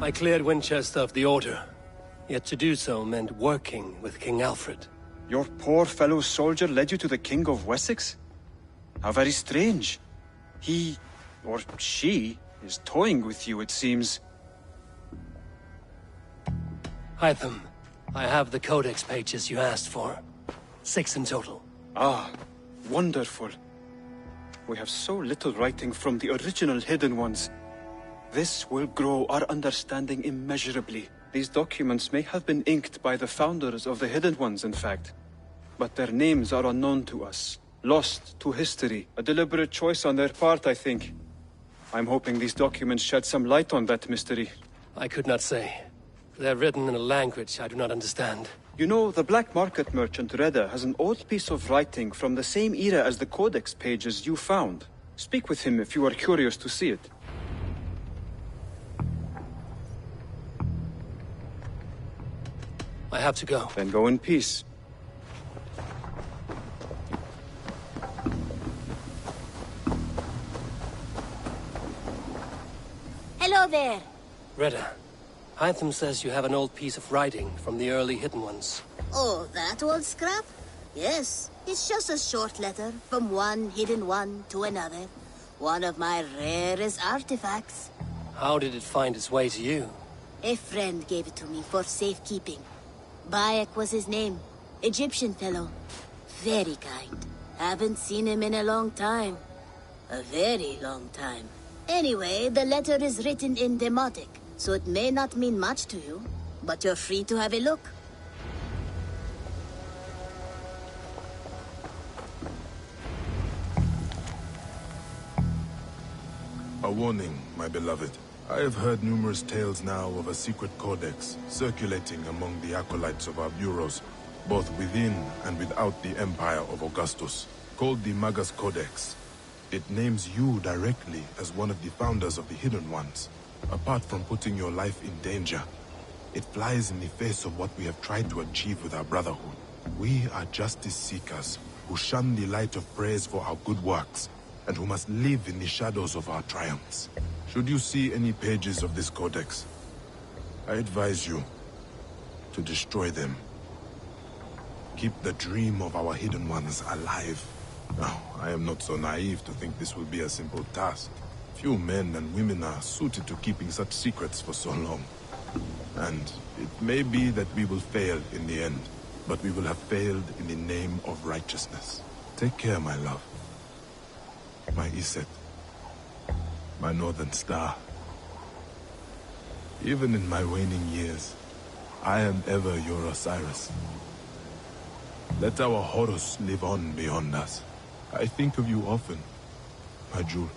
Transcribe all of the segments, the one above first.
I cleared Winchester of the Order. Yet to do so meant working with King Alfred. Your poor fellow soldier led you to the King of Wessex? How very strange. He, or she, is toying with you, it seems. Hytham, I have the Codex pages you asked for. 6 in total. Ah, wonderful. We have so little writing from the original Hidden Ones. This will grow our understanding immeasurably. These documents may have been inked by the founders of the Hidden Ones, in fact. But their names are unknown to us. Lost to history. A deliberate choice on their part, I think. I'm hoping these documents shed some light on that mystery. I could not say. They're written in a language I do not understand. You know, the black market merchant Reda has an old piece of writing from the same era as the Codex pages you found. Speak with him if you are curious to see it. I have to go. Then go in peace. Hello there. Reda, Hytham says you have an old piece of writing from the early Hidden Ones. Oh, that old scrap? Yes, it's just a short letter from one Hidden One to another. One of my rarest artifacts. How did it find its way to you? A friend gave it to me for safekeeping. Bayek was his name. Egyptian fellow. Very kind. Haven't seen him in a long time. A very long time. Anyway, the letter is written in Demotic, so it may not mean much to you, but you're free to have a look. A warning, my beloved. I have heard numerous tales now of a secret codex circulating among the acolytes of our bureaus, both within and without the Empire of Augustus, called the Magus Codex. It names you directly as one of the founders of the Hidden Ones. Apart from putting your life in danger, it flies in the face of what we have tried to achieve with our brotherhood. We are justice seekers who shun the light of praise for our good works, and who must live in the shadows of our triumphs. Should you see any pages of this codex, I advise you to destroy them. Keep the dream of our Hidden Ones alive. Now, I am not so naive to think this will be a simple task. Few men and women are suited to keeping such secrets for so long. And it may be that we will fail in the end, but we will have failed in the name of righteousness. Take care, my love. My Iset. My Northern Star. Even in my waning years, I am ever your Osiris. Let our Horus live on beyond us. I think of you often, my jewel.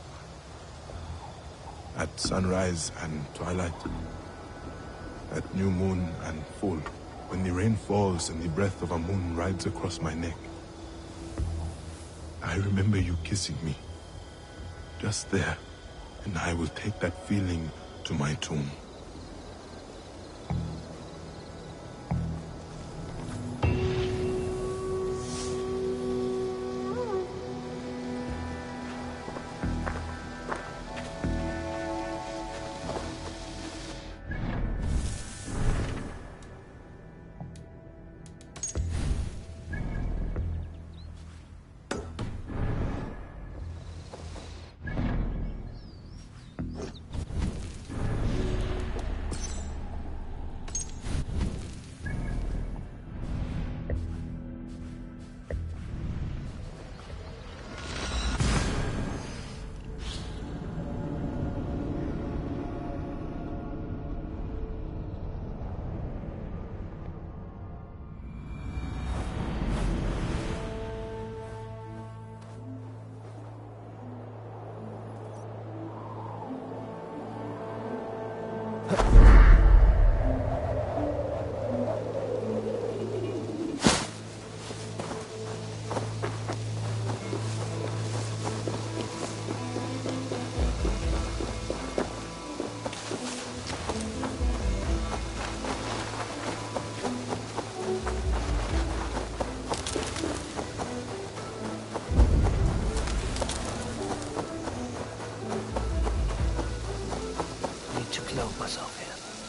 At sunrise and twilight. At new moon and full. When the rain falls and the breath of a moon rides across my neck. I remember you kissing me. Just there. And I will take that feeling to my tomb. Clothe myself here.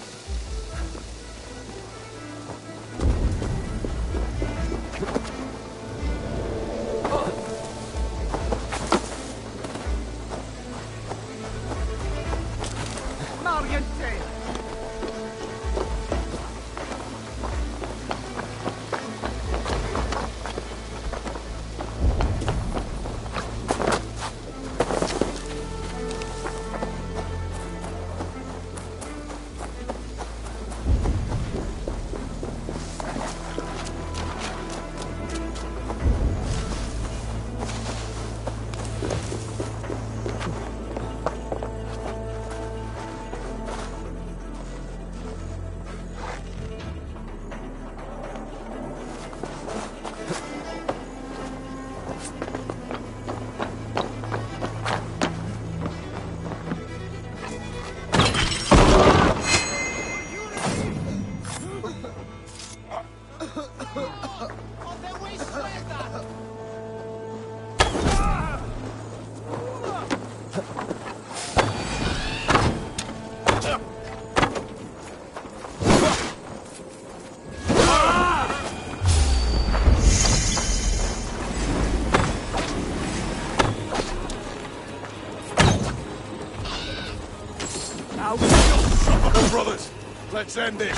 Come on, brothers! Let's end this!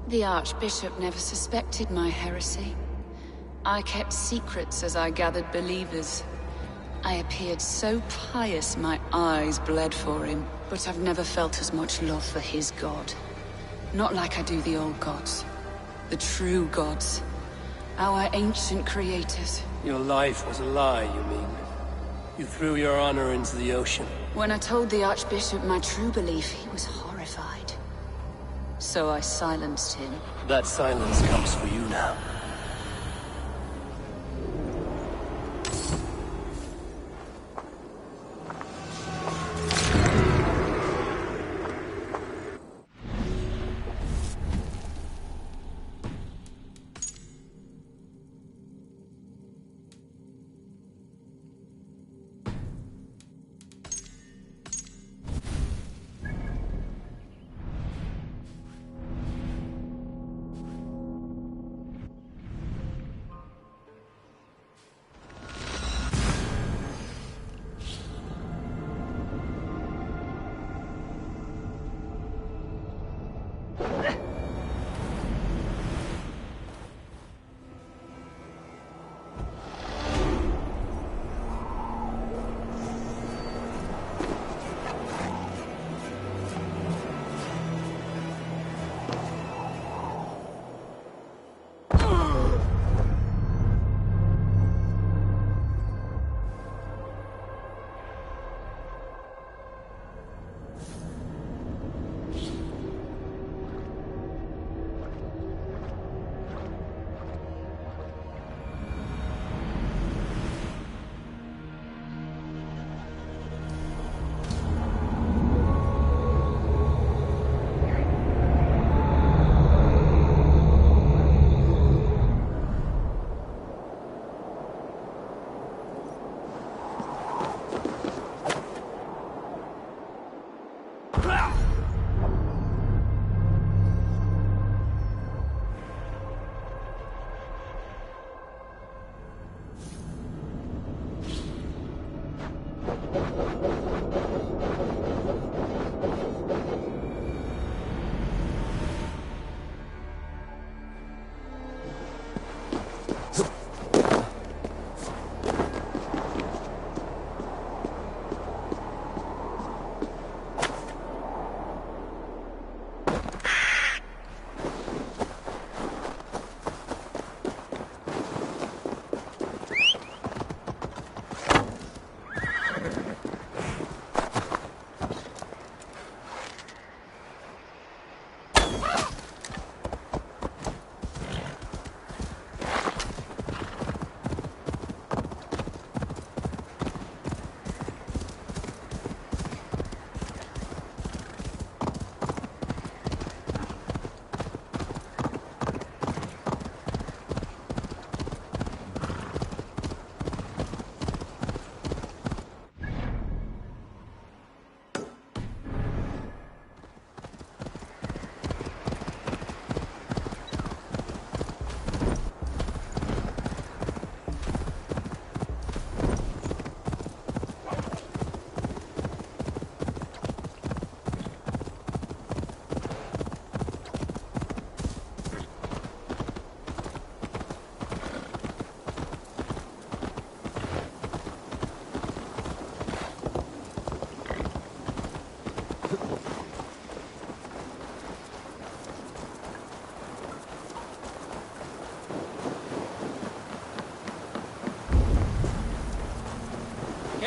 The Archbishop never suspected my heresy. I kept secrets as I gathered believers. I appeared so pious my eyes bled for him, but I've never felt as much love for his god. Not like I do the old gods. The true gods. Our ancient creators. Your life was a lie, you mean? You threw your honor into the ocean. When I told the Archbishop my true belief, he was horrified. So I silenced him. That silence comes for you now.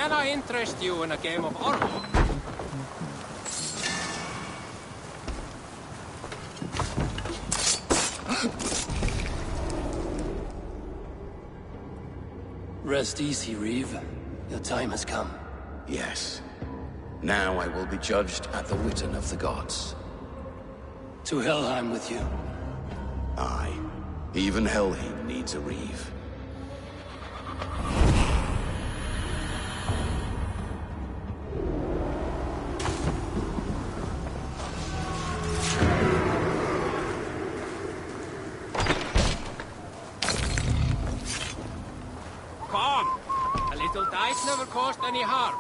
Can I interest you in a game of Herbal? Rest easy, Reeve. Your time has come. Yes. Now I will be judged at the Witten of the gods. To Helheim with you. Aye. Even Helheim needs a Reeve. Little dice never caused any harm.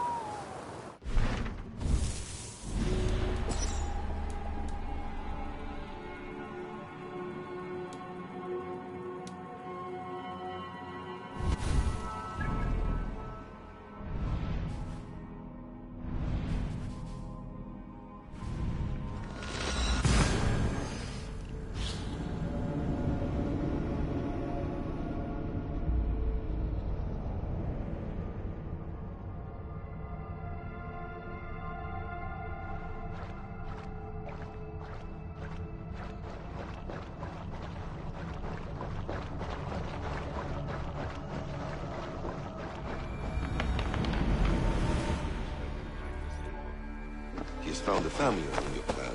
He's found a family in your clan.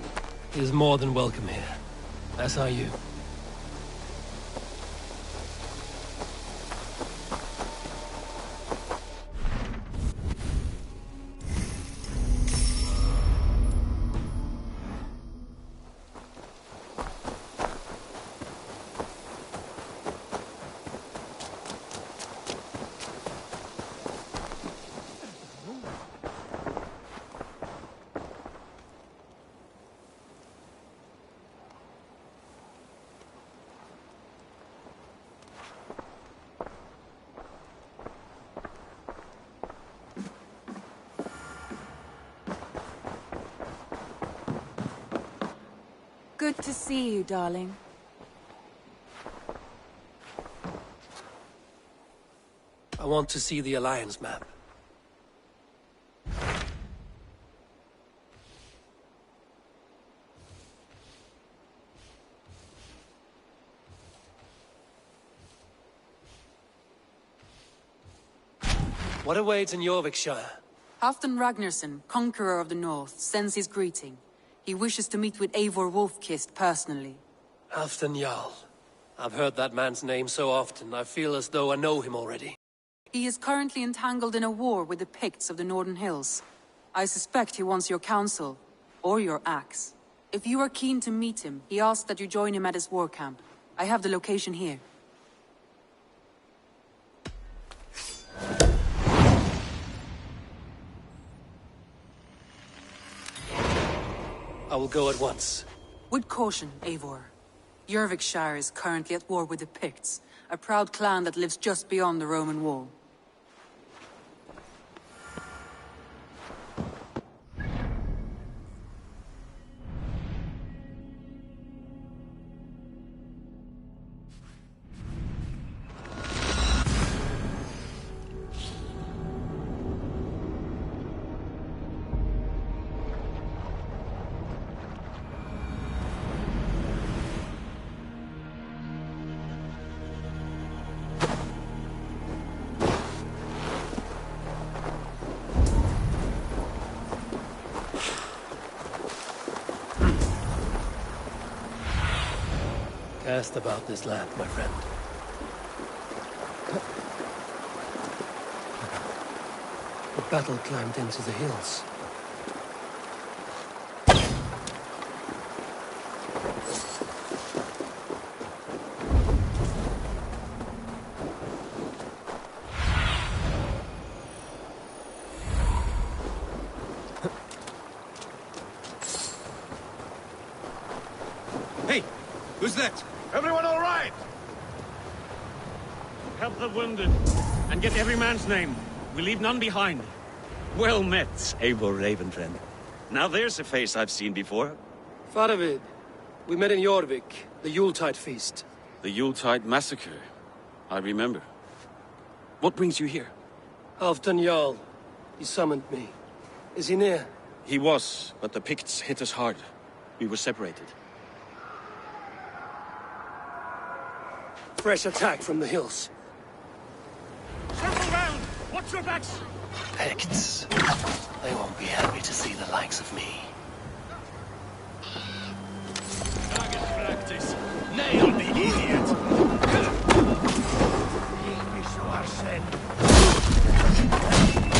He is more than welcome here. As are you. Good to see you, darling. I want to see the Alliance map. What awaits in Jorvikshire? Halfdan Ragnarsson, conqueror of the North, sends his greeting. He wishes to meet with Eivor Wolfkist personally. Halfdan Jarl. I've heard that man's name so often, I feel as though I know him already. He is currently entangled in a war with the Picts of the Northern Hills. I suspect he wants your counsel, or your axe. If you are keen to meet him, he asks that you join him at his war camp. I have the location here. I will go at once. With caution, Eivor. Jorvikshire is currently at war with the Picts, a proud clan that lives just beyond the Roman wall. Cast about this land, my friend. The battle climbed into the hills. Hey! Who's that? Everyone all right? Help the wounded, and get every man's name. We leave none behind. Well met, Eivor Ravenfriend. Now there's a face I've seen before. Faravid, we met in Jorvik, the Yuletide feast. The Yuletide massacre. I remember. What brings you here? Halfdan Jarl. He summoned me. Is he near? He was, but the Picts hit us hard. We were separated. Fresh attack from the hills. Circle round! Watch your backs! Picts. They won't be happy to see the likes of me. Target practice. Nail the idiot!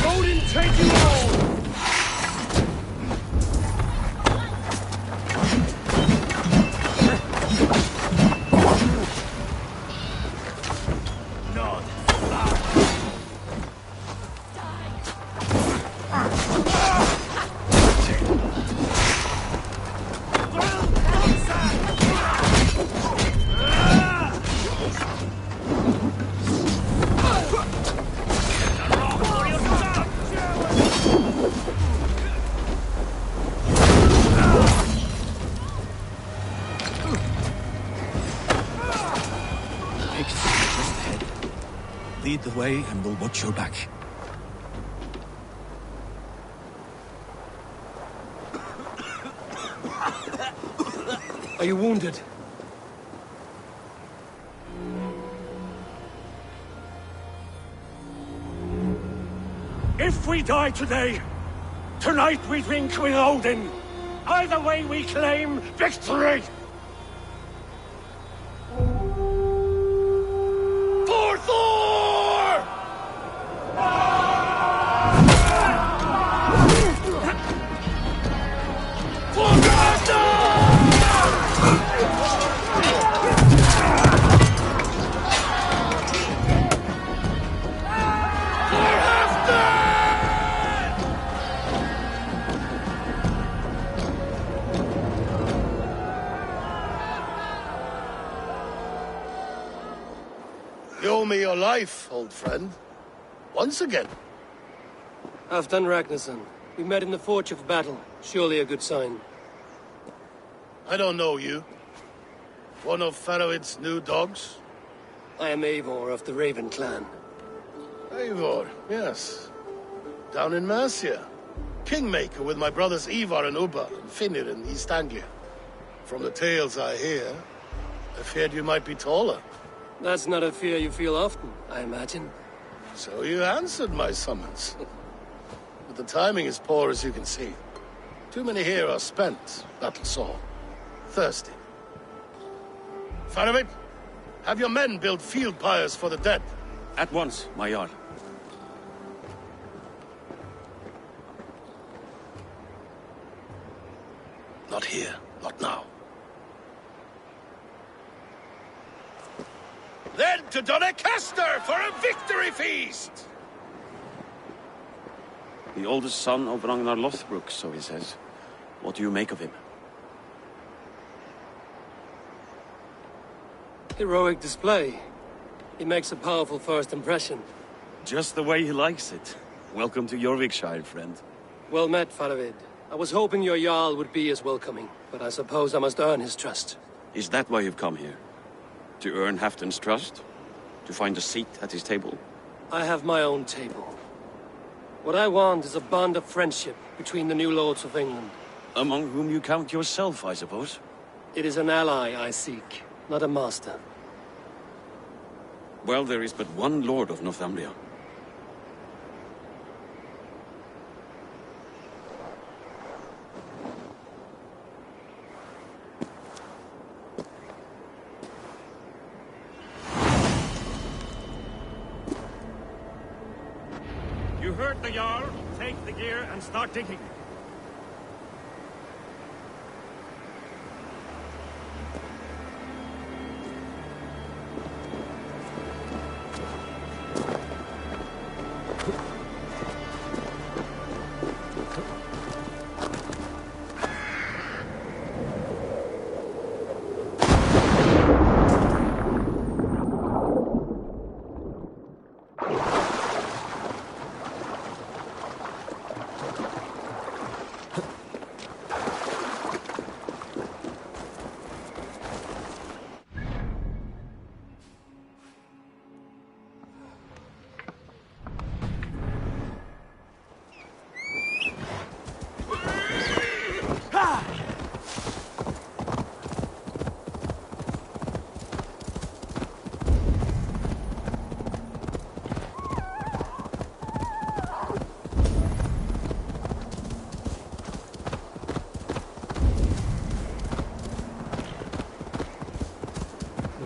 Odin, take you all! lead the way and we'll watch your back. Are you wounded? If we die today, tonight we drink with Odin. Either way we claim victory! For Thor! For You owe me your life, old friend. Once again. Halfdan Ragnarsson. We met in the Forge of Battle. Surely a good sign. I don't know you. One of Faroid's new dogs? I am Eivor of the Raven clan. Eivor, yes. Down in Mercia. Kingmaker with my brothers Eivor and Ubba and Finnir in East Anglia. From the tales I hear, I feared you might be taller. That's not a fear you feel often, I imagine. So you answered my summons. But the timing is poor, as you can see. Too many here are spent, battle-sore. Thirsty. Faroid, have your men build field pyres for the dead. At once, my Jarl. Not here, not now. Then to Doncaster for a victory feast! The oldest son of Ragnar Lothbrok, so he says. What do you make of him? Heroic display. He makes a powerful first impression. Just the way he likes it. Welcome to Jorvikshire, friend. Well met, Faroid. I was hoping your Jarl would be as welcoming, but I suppose I must earn his trust. Is that why you've come here? To earn Halfdan's trust? To find a seat at his table? I have my own table. What I want is a bond of friendship between the new lords of England. Among whom you count yourself, I suppose? It is an ally I seek, not a master. Well, there is but one lord of Northumbria. You heard the Jarl. Take the gear and start digging.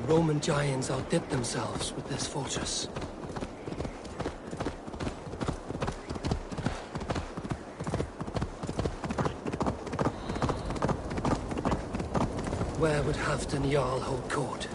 Roman giants outdid themselves with this fortress. Where would Halfdan Jarl hold court?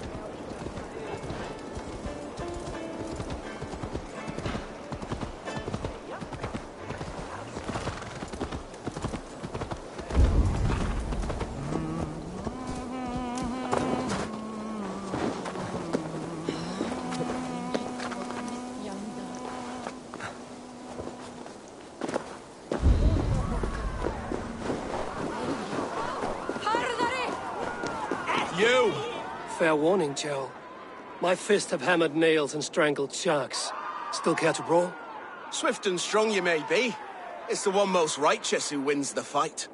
You! Fair warning, Joe. My fists have hammered nails and strangled sharks. Still care to brawl? Swift and strong you may be. It's the one most righteous who wins the fight.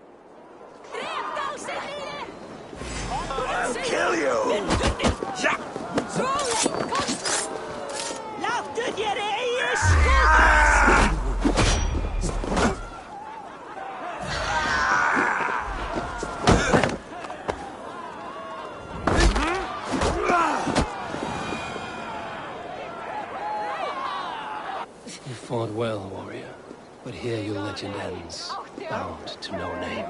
I'll kill you! You fought well, warrior. But here your legend ends, bound to no name.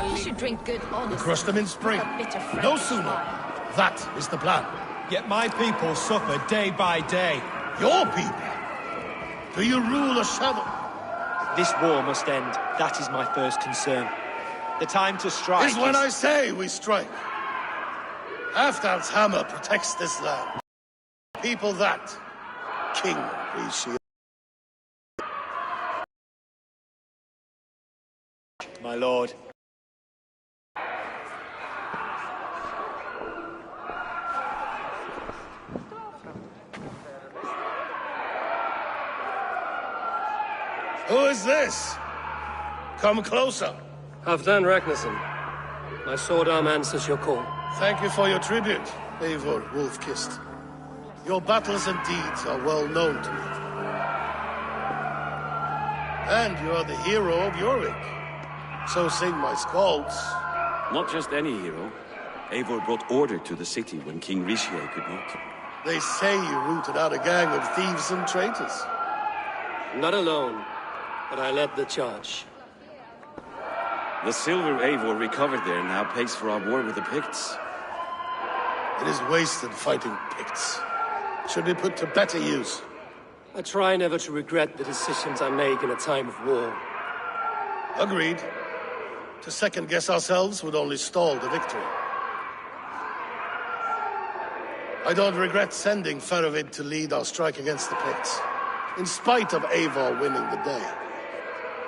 You should drink good honest. Crush them in spring. No sooner. That is the plan. Yet my people suffer day by day. Your people? Do you rule a shadow? This war must end. That is my first concern. The time to strike is when I say we strike. Halfdan's hammer protects this land. People that King appreciates. My lord. Who is this? Come closer. Halfdan Ragnarsson. My sword arm answers your call. Thank you for your tribute, Eivor Wolf-Kissed. Your battles and deeds are well known to me. And you are the hero of Jorvik. So sing my skalds. Not just any hero. Eivor brought order to the city when King Rishi could not. They say you rooted out a gang of thieves and traitors. Not alone, but I led the charge. The silver Eivor recovered there now pays for our war with the Picts. It is wasted fighting Picts. Should be put to better use. I try never to regret the decisions I make in a time of war. Agreed. To second-guess ourselves would only stall the victory. I don't regret sending Faravid to lead our strike against the Picts, in spite of Eivor winning the day.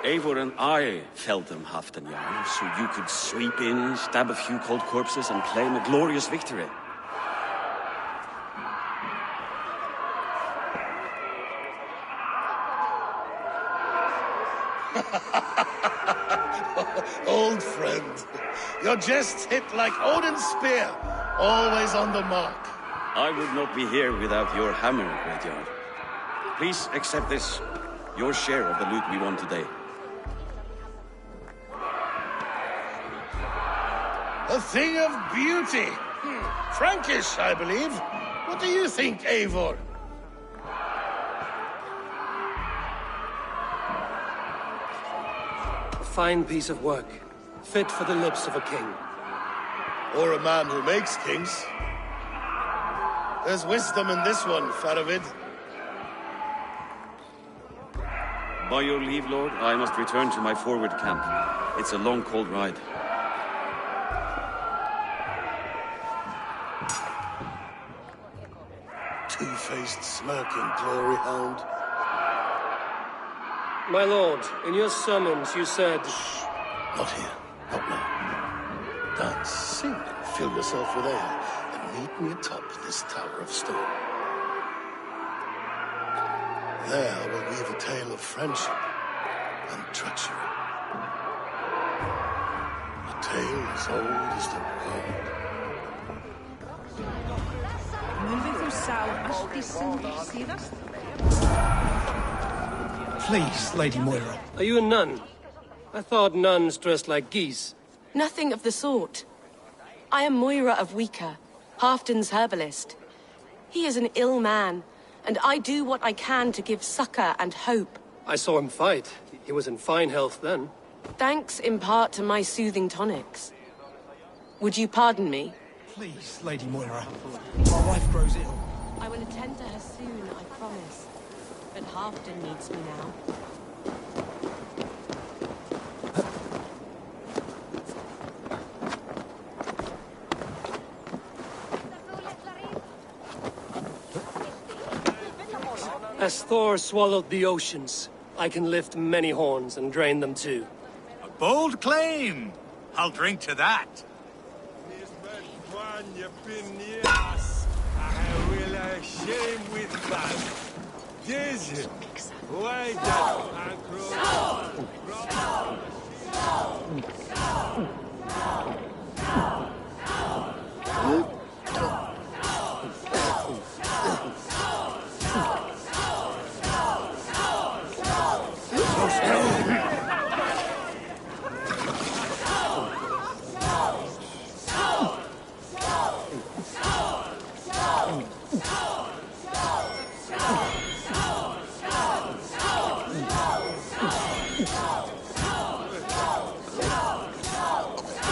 Eivor and I felled them, Halfdan, so you could sweep in, stab a few cold corpses, and claim a glorious victory. Old friend, your jests hit like Odin's spear, always on the mark. I would not be here without your hammer, Greyjoy. Please accept this, your share of the loot we won today. A thing of beauty. Frankish, I believe. What do you think, Eivor? A fine piece of work, fit for the lips of a king. Or a man who makes kings. There's wisdom in this one, Faravid. By your leave, Lord, I must return to my forward camp. It's a long, cold ride. Two-faced, smirking glory hound. My lord, in your summons you said... Shh. Not here. Not now. Dance, sing, and fill yourself with ale, and meet me atop this tower of stone. There I will weave a tale of friendship and treachery. A tale as old as the world. Please, Lady Moira. Are you a nun? I thought nuns dressed like geese. Nothing of the sort. I am Moira of Wika, Halfdan's herbalist. He is an ill man, and I do what I can to give succor and hope. I saw him fight. He was in fine health then. Thanks in part to my soothing tonics. Would you pardon me? Please, Lady Moira. My wife grows ill. I will attend to her soon, I promise. But Halfdan needs me now. As Thor swallowed the oceans, I can lift many horns and drain them too. A bold claim! I'll drink to that. you been yes, I will shame with that. This why that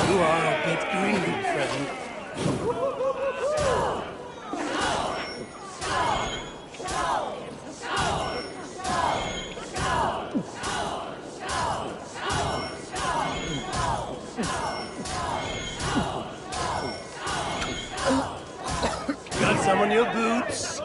You are a bit greedy, friend. Got some on your boots?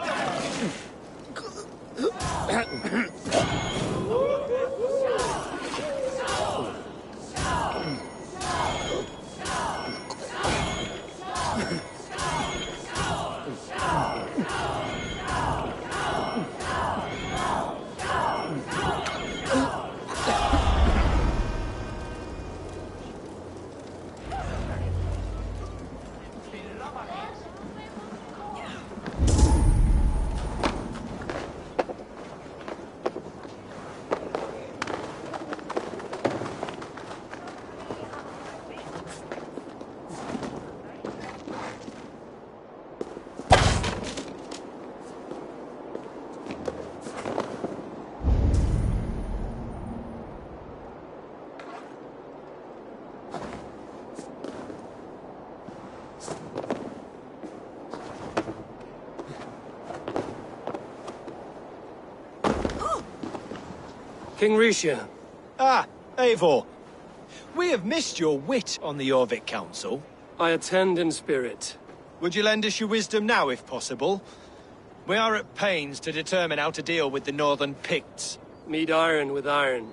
King Risha. Ah, Eivor. We have missed your wit on the Jorvik Council. I attend in spirit. Would you lend us your wisdom now, if possible? We are at pains to determine how to deal with the Northern Picts. Meet iron with iron.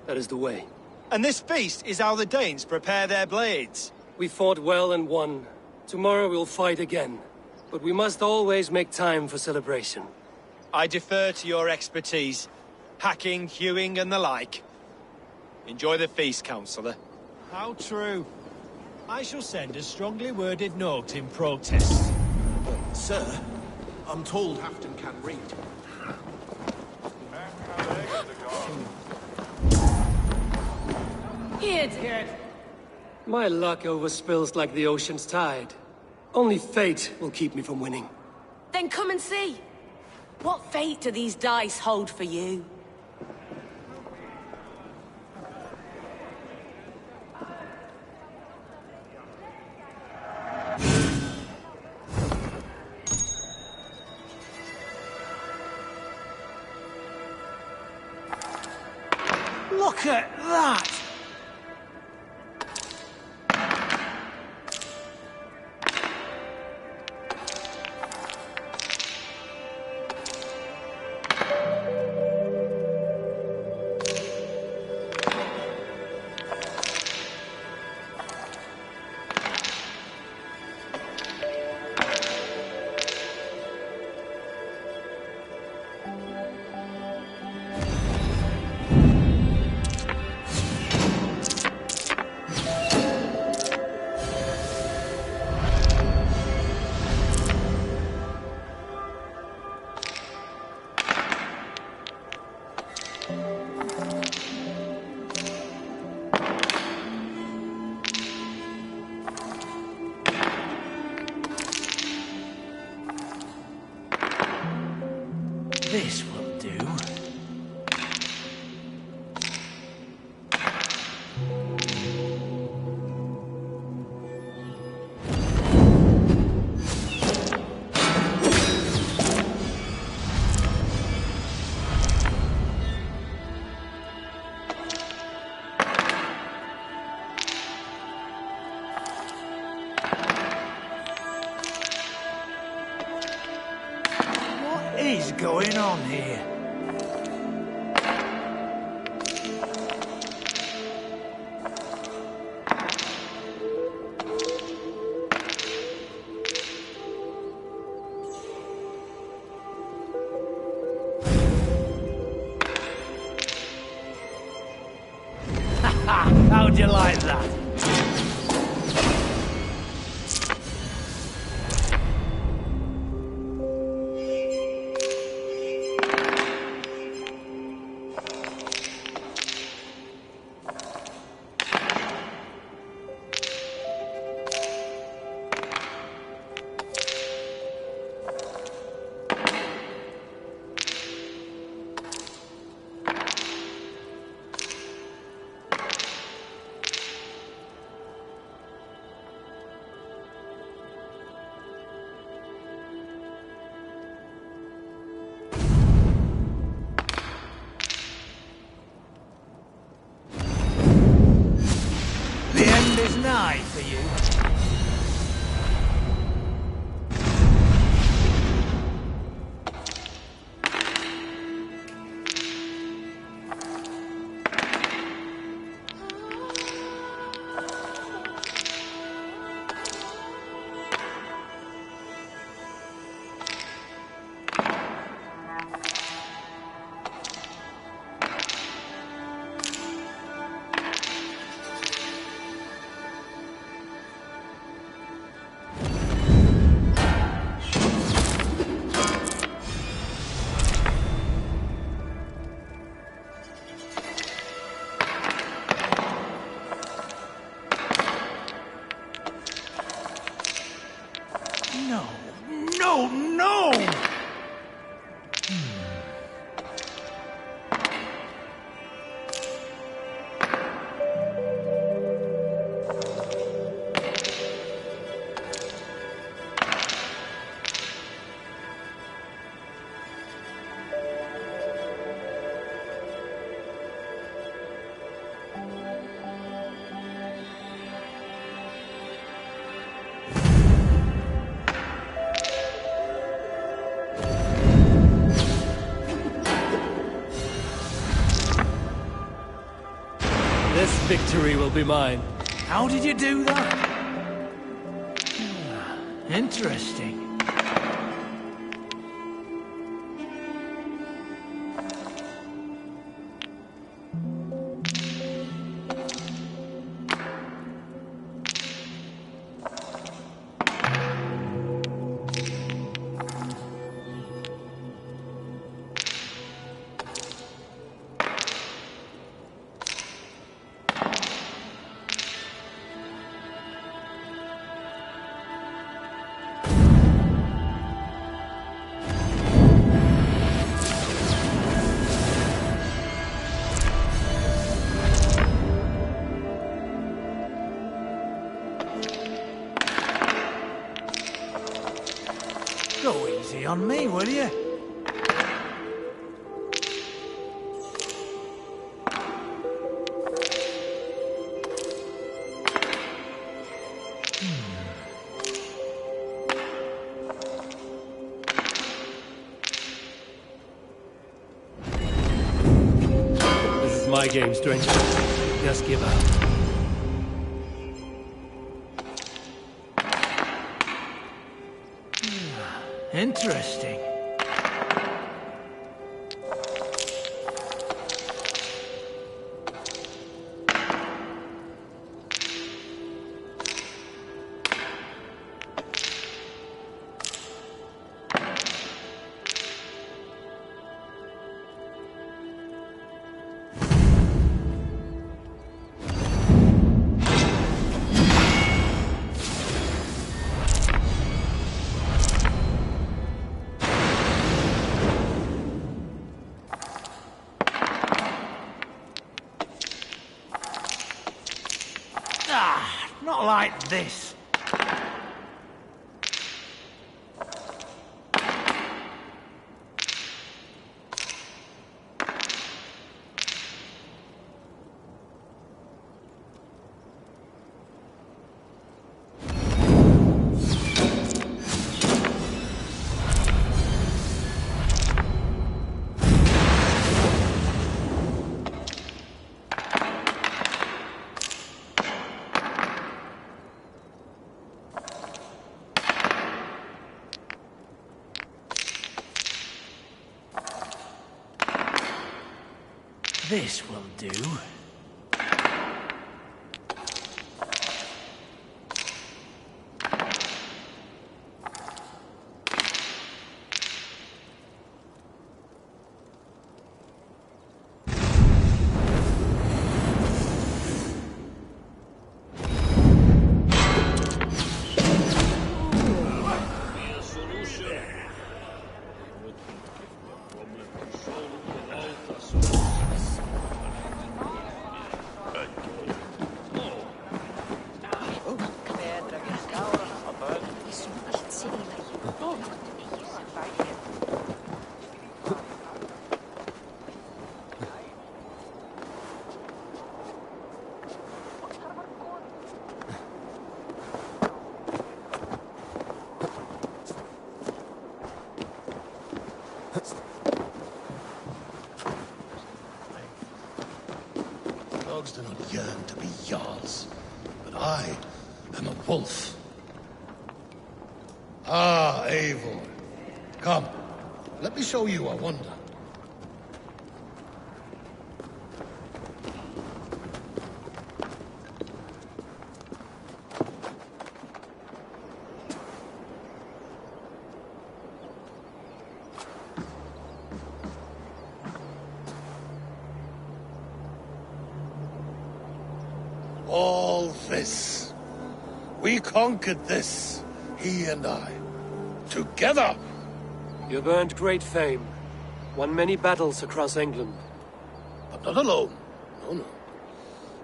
That is the way. And this feast is how the Danes prepare their blades. We fought well and won. Tomorrow we'll fight again. But we must always make time for celebration. I defer to your expertise. Hacking, hewing, and the like. Enjoy the feast, Councillor. How true. I shall send a strongly worded note in protest. Sir, I'm told Halfdan can read. Here. My luck overspills like the ocean's tide. Only fate will keep me from winning. Then come and see. What fate do these dice hold for you? Look at that! This will do. What is going on here? How'd you like that? Nigh for you. Victory will be mine. How did you do that? Interesting. Go easy on me, will you? This is my game, stranger. Just give up. Interesting. Not like this. This will do. do not yearn to be Jarls, but I am a wolf. Ah, Eivor. Come, let me show you a wonder. All this. We conquered this, he and I. Together! You've earned great fame. Won many battles across England. But not alone. No, no.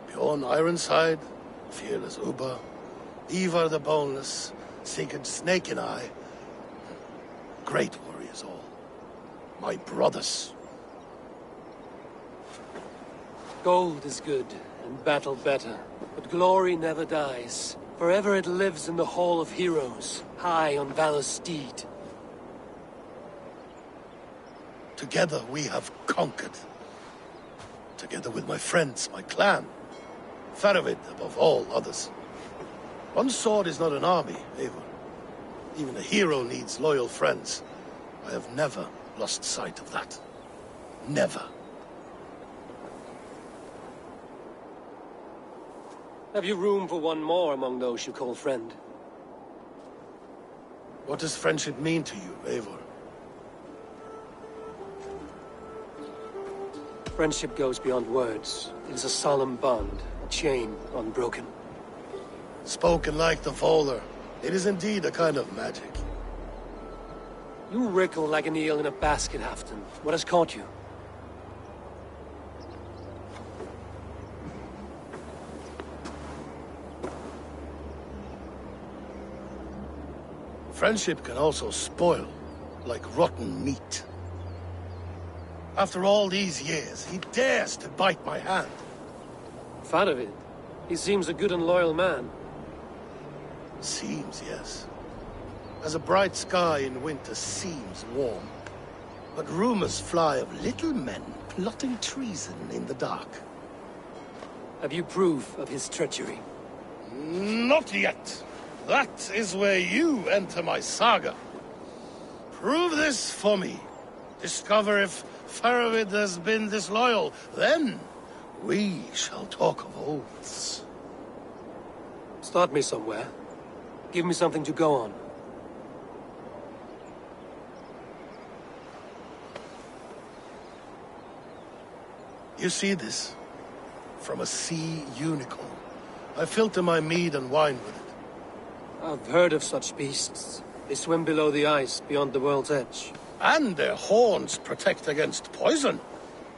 Bjorn Ironside, fearless Ubba, Eivor the Boneless, Sigurd Snake and I. Great warriors all. My brothers. Gold is good, and battle better. But glory never dies. Forever it lives in the Hall of Heroes, high on Valor's steed. Together we have conquered. Together with my friends, my clan. Faravid above all others. One sword is not an army, Eivor. Even a hero needs loyal friends. I have never lost sight of that. Never. Have you room for one more among those you call friend? What does friendship mean to you, Eivor? Friendship goes beyond words. It is a solemn bond, a chain unbroken. Spoken like the Volar, it is indeed a kind of magic. You wriggle like an eel in a basket, Halfdan. What has caught you? Friendship can also spoil, like rotten meat. After all these years, he dares to bite my hand. Faravid. He seems a good and loyal man. Seems, yes. As a bright sky in winter seems warm. But rumors fly of little men plotting treason in the dark. Have you proof of his treachery? Not yet. That is where you enter my saga. Prove this for me. Discover if Faravid has been disloyal. Then we shall talk of oaths. Start me somewhere. Give me something to go on. You see this? From a sea unicorn. I filter my mead and wine with it. I've heard of such beasts. They swim below the ice, beyond the world's edge. And their horns protect against poison.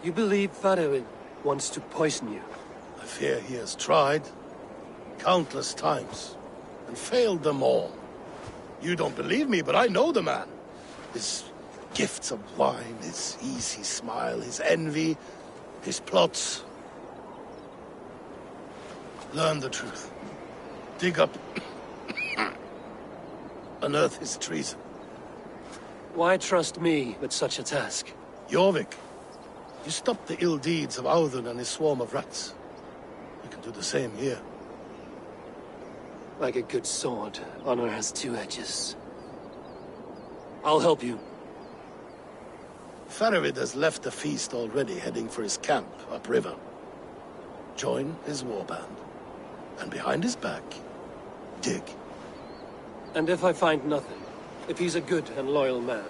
You believe Faravid wants to poison you? I fear he has tried. Countless times. And failed them all. You don't believe me, but I know the man. His gifts of wine, his easy smile, his envy, his plots. Learn the truth. Dig up... unearth his treason. Why trust me with such a task? Jorvik, you stopped the ill deeds of Audun and his swarm of rats. You can do the same here. Like a good sword, honor has two edges. I'll help you. Faravid has left the feast already, heading for his camp upriver. Join his warband. And behind his back, dig. And if I find nothing? If he's a good and loyal man?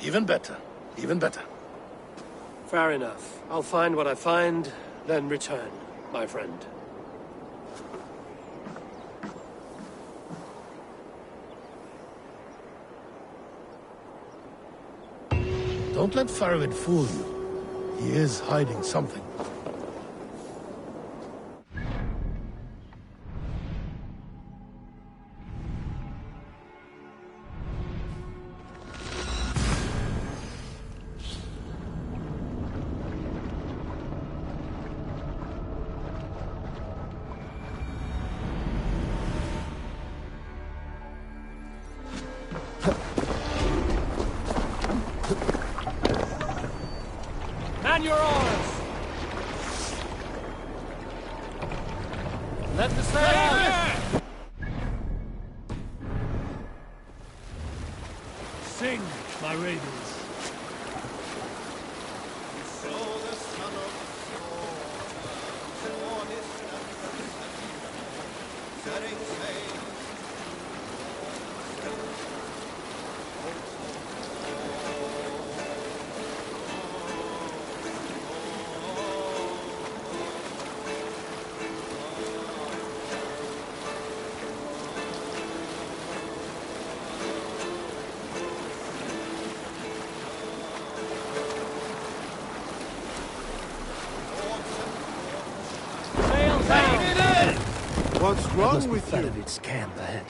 Even better. Even better. Fair enough. I'll find what I find, then return, my friend. Don't let Faravid fool you. He is hiding something. Man your oars! Let the sail out! Sing, my ravens. What's wrong with you? Its camp ahead.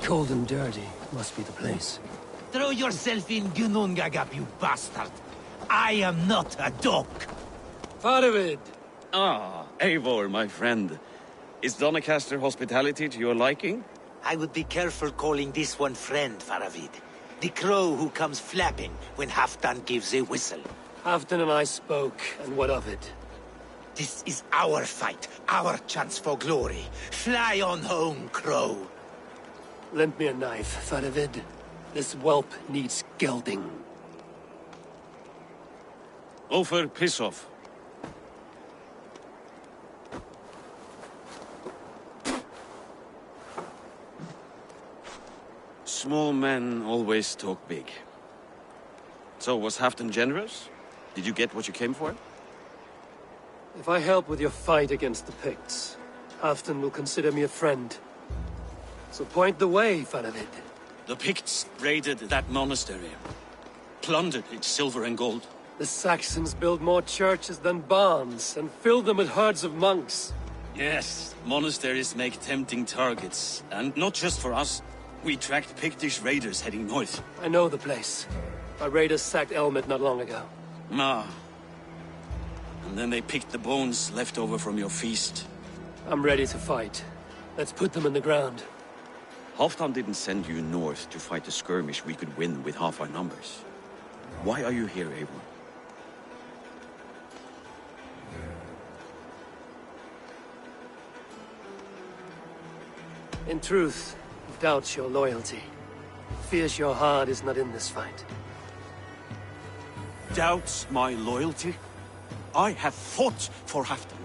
Cold and dirty must be the place. Throw yourself in Gunungagap, you bastard! I am not a dog! Faravid! Ah, Eivor, my friend. Is Doncaster hospitality to your liking? I would be careful calling this one friend, Faravid. The crow who comes flapping when Halfdan gives a whistle. Halfdan and I spoke, and what of it? This is our fight, our chance for glory. Fly on home, crow. Lend me a knife, Faravid. This whelp needs gelding. Ofer, piss off. Small men always talk big. So, was Halfdan generous? Did you get what you came for? If I help with your fight against the Picts, Halfdan will consider me a friend. So point the way, Faravid. The Picts raided that monastery. Plundered its silver and gold. The Saxons build more churches than barns, and fill them with herds of monks. Yes, monasteries make tempting targets. And not just for us. We tracked Pictish raiders heading north. I know the place. Our raiders sacked Elmet not long ago. Ah. And then they picked the bones left over from your feast. I'm ready to fight. Let's put them in the ground. Halfdan didn't send you north to fight a skirmish we could win with half our numbers. Why are you here, Eivor? In truth, doubts your loyalty. Fears your heart is not in this fight. Doubts my loyalty? I have fought for Halfdan,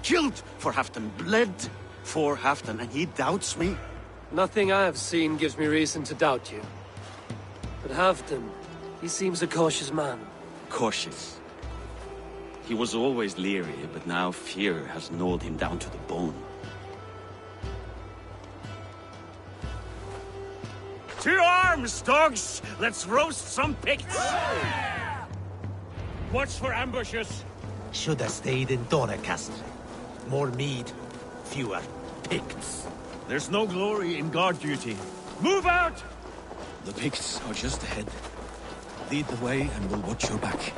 killed for Halfdan, bled for Halfdan, and he doubts me? Nothing I have seen gives me reason to doubt you. But Halfdan, he seems a cautious man. Cautious? He was always leery, but now fear has gnawed him down to the bone. To arms, dogs! Let's roast some Picts! Watch for ambushes. Should have stayed in Doncaster. More mead, fewer Picts. There's no glory in guard duty. Move out! The Picts are just ahead. Lead the way and we'll watch your back.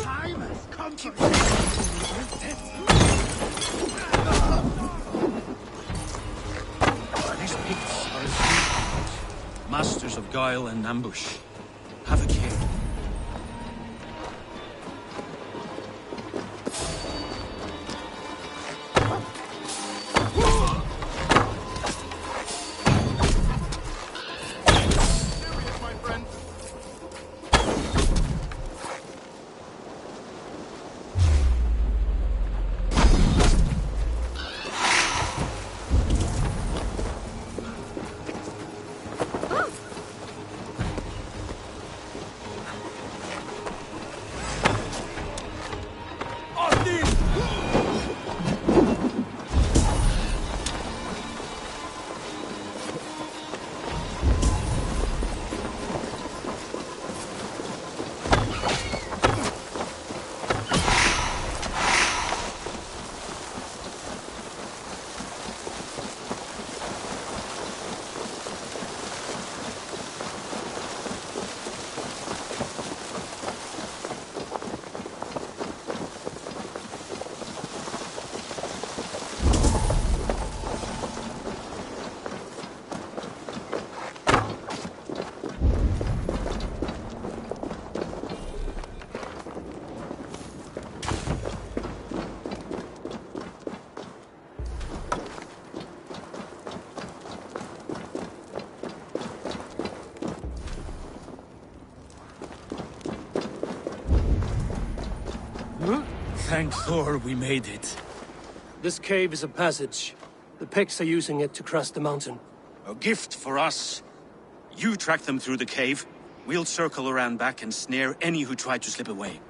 Time has come for These Picts are masters of guile and ambush. Have a care. Thank Thor we made it. This cave is a passage. The Picts are using it to cross the mountain. A gift for us. You track them through the cave. We'll circle around back and snare any who try to slip away.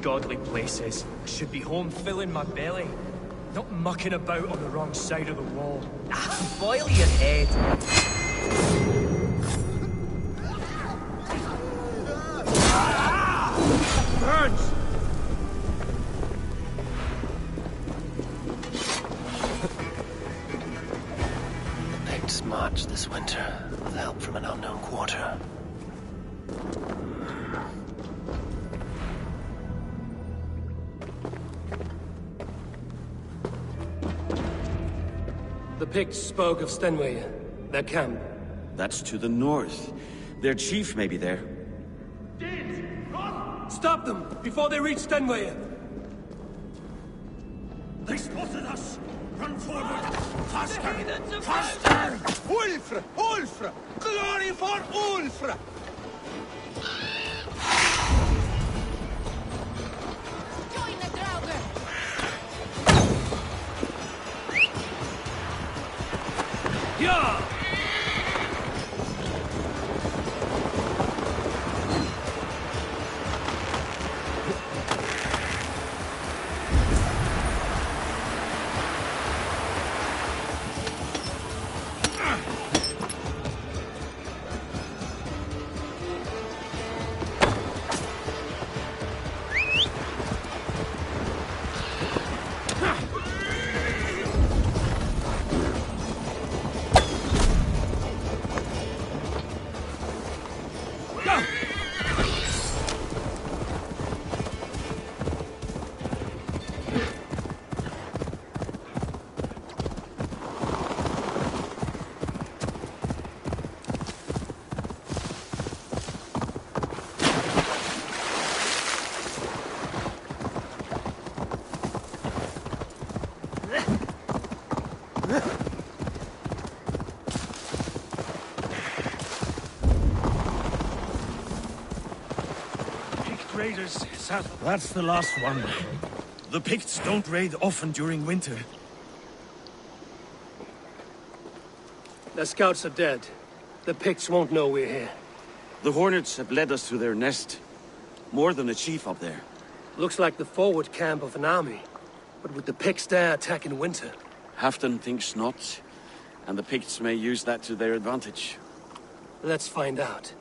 Godly places. I should be home filling my belly, not mucking about on the wrong side of the wall. Ah, boil your head. Burns! Picts march this winter with help from an unknown quarter. The Picts spoke of Stenway, their camp. That's to the north. Their chief may be there. Stop them before they reach Stenway! They spotted us! Run forward! Faster! Faster! Ulfr! Ulfr! Glory for Ulfr! Join the Draugr! Yeah! Raiders south. That's the last one. The Picts don't raid often during winter. The scouts are dead. The Picts won't know we're here. The Hornets have led us to their nest. More than a chief up there. Looks like the forward camp of an army. But with the Picts there attack in winter? Halfdan thinks not. And the Picts may use that to their advantage. Let's find out.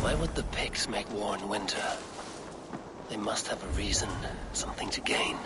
Why would the Picts make war in winter? They must have a reason, something to gain.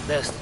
There's...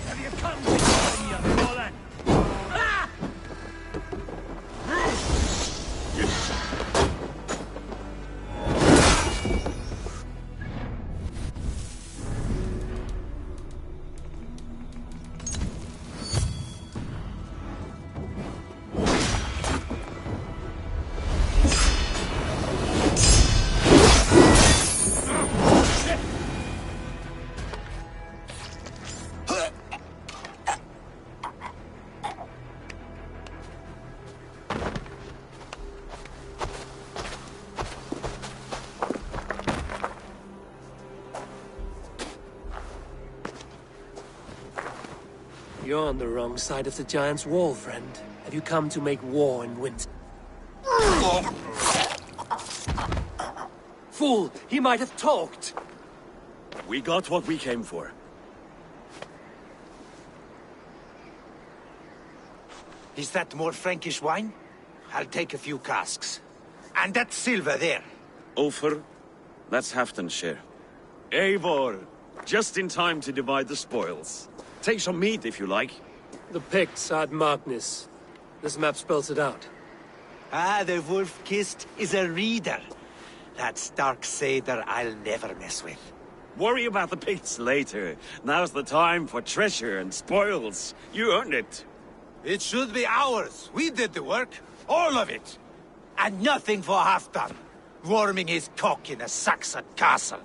You're on the wrong side of the giant's wall, friend. Have you come to make war in winter? Fool! He might have talked! We got what we came for. Is that more Frankish wine? I'll take a few casks. And that silver there. Ulfr, that's Halfdan's share. Eivor, just in time to divide the spoils. Take some meat if you like. The Picts had Magnus. This map spells it out. Ah, the wolf-kissed is a reader. That stark satyr I'll never mess with. Worry about the Picts later. Now's the time for treasure and spoils. You earned it. It should be ours. We did the work. All of it. And nothing for Halfdan. Warming his cock in a Saxon castle.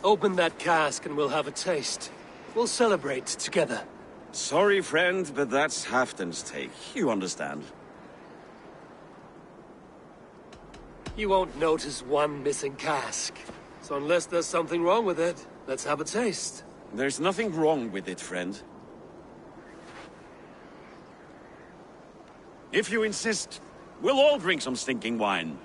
Open that cask and we'll have a taste. We'll celebrate together. Sorry, friend, but that's Halfdan's take. You understand. You won't notice one missing cask. So unless there's something wrong with it, let's have a taste. There's nothing wrong with it, friend. If you insist, we'll all drink some stinking wine.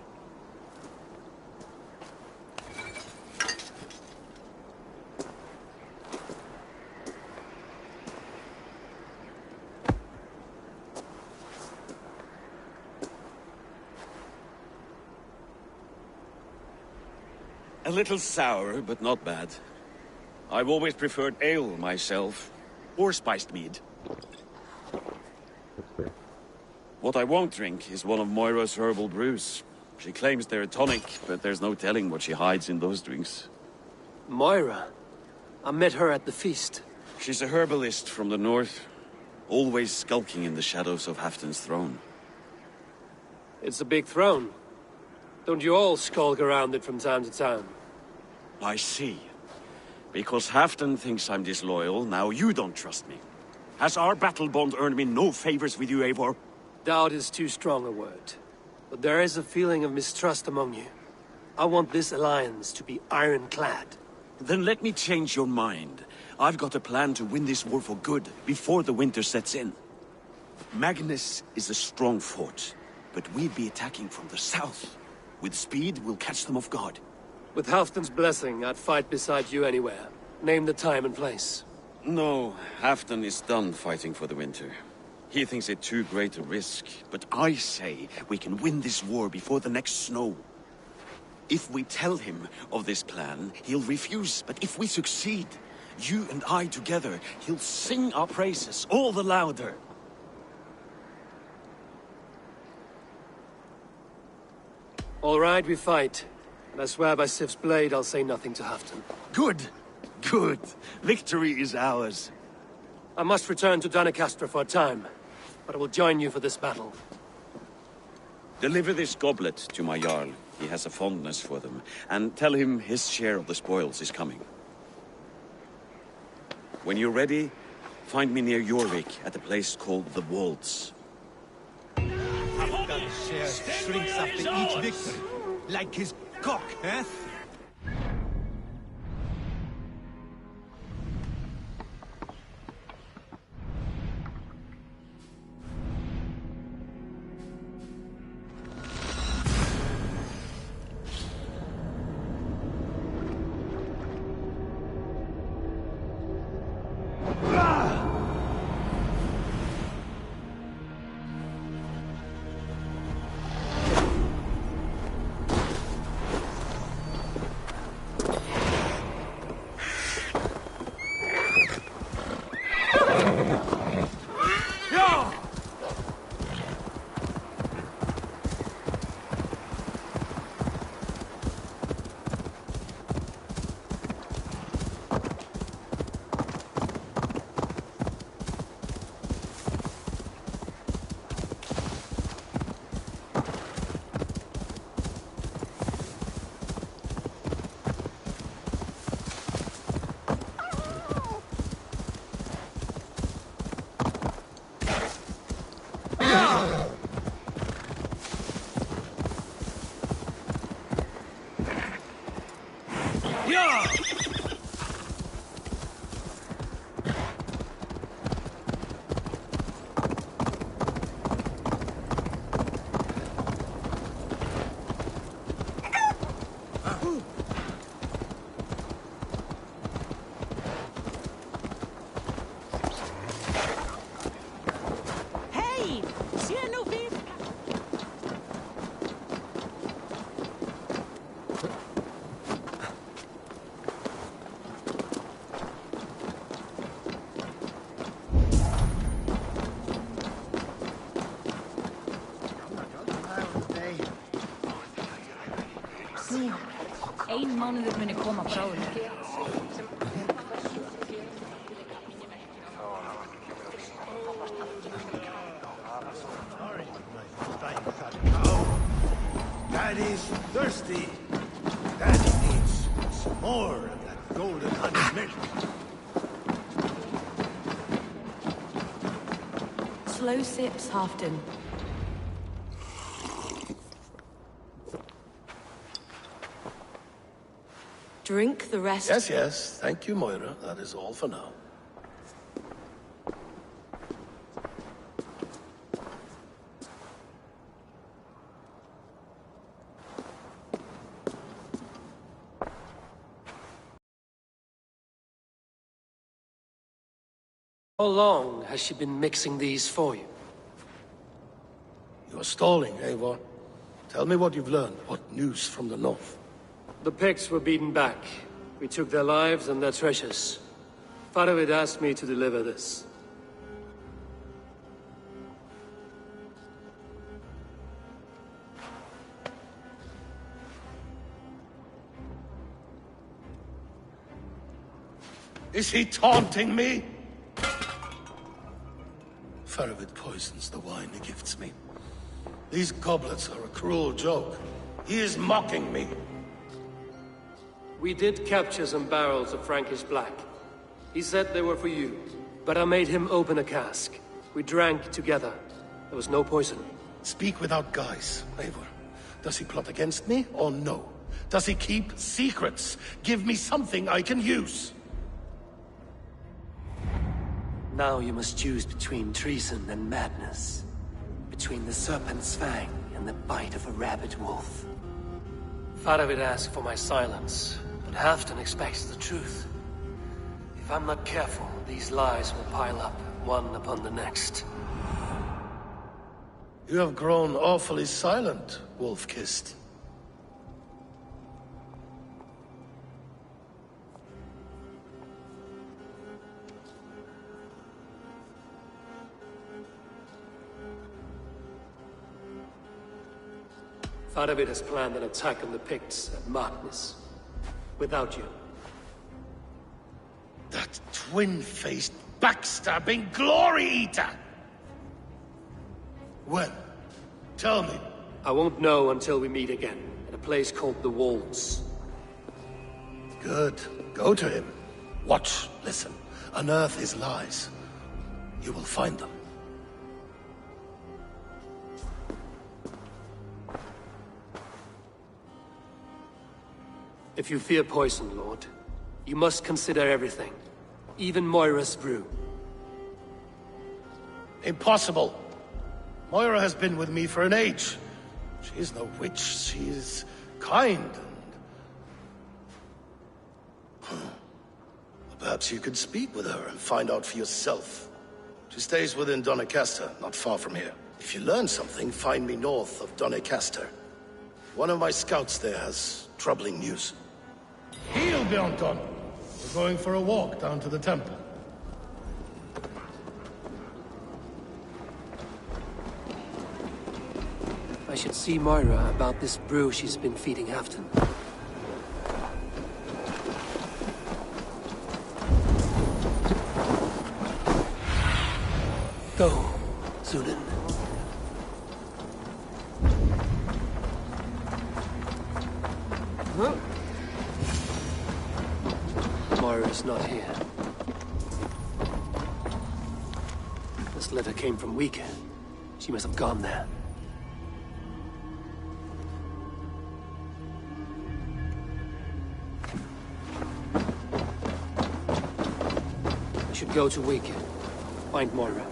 A little sour, but not bad. I've always preferred ale myself, or spiced mead. What I won't drink is one of Moira's herbal brews. She claims they're a tonic, but there's no telling what she hides in those drinks. Moira? I met her at the feast. She's a herbalist from the north, always skulking in the shadows of Halfdan's throne. It's a big throne. Don't you all skulk around it from time to time? I see. Because Halfdan thinks I'm disloyal, now you don't trust me. Has our battle bond earned me no favors with you, Eivor? Doubt is too strong a word. But there is a feeling of mistrust among you. I want this alliance to be ironclad. Then let me change your mind. I've got a plan to win this war for good, before the winter sets in. Magnus is a strong fort, but we'd be attacking from the south. With speed, we'll catch them off guard. With Halfdan's blessing, I'd fight beside you anywhere. Name the time and place. No, Halfdan is done fighting for the winter. He thinks it too great a risk, but I say we can win this war before the next snow. If we tell him of this plan, he'll refuse, but if we succeed, you and I together, he'll sing our praises all the louder. All right, we fight. And I swear by Sif's blade, I'll say nothing to Halfdan. Good! Good! Victory is ours. I must return to Doncaster for a time, but I will join you for this battle. Deliver this goblet to my Jarl. He has a fondness for them. And tell him his share of the spoils is coming. When you're ready, find me near Jorvik at a place called the Wolds. Halfdan's share shrinks after each victory. Like his cock, eh? Ein mánuður muni koma bráðlega. Daddy's thirsty. Daddy needs some more of that golden honey milk. Slow sips, Halfdan. Drink the rest. Yes, yes. Thank you, Moira. That is all for now. How long has she been mixing these for you? You're stalling, Eivor. Tell me what you've learned. What news from the north? The Picts were beaten back. We took their lives and their treasures. Faravid asked me to deliver this. Is he taunting me? Faravid poisons the wine he gifts me. These goblets are a cruel joke. He is mocking me. We did capture some barrels of Frankish black. He said they were for you, but I made him open a cask. We drank together. There was no poison. Speak without guise, Eivor. Does he plot against me, or no? Does he keep secrets? Give me something I can use. Now you must choose between treason and madness. Between the serpent's fang and the bite of a rabid wolf. Faravid asked for my silence, but Halfdan expects the truth. If I'm not careful, these lies will pile up, one upon the next. You have grown awfully silent, wolf-kissed. Faravid has planned an attack on the Picts at Magus. Without you. That twin-faced, backstabbing glory-eater! When? Tell me. I won't know until we meet again, at a place called the Walls. Good. Go to him. Watch, listen. Unearth his lies. You will find them. If you fear poison, Lord, you must consider everything. Even Moira'S brew. Impossible. Moira has been with me for an age. She is no witch. She is kind and... Perhaps you could speak with her and find out for yourself. She stays within Doncaster, not far from here. If you learn something, find me north of Doncaster. One of my scouts there has troubling news. Heal, Bjornton! We're going for a walk down to the temple. I should see Moira about this brew she's been feeding Halfdan. Go, Zulin. Huh? Moira's not here. This letter came from Wika. She must have gone there. I should go to Wika. Find Moira.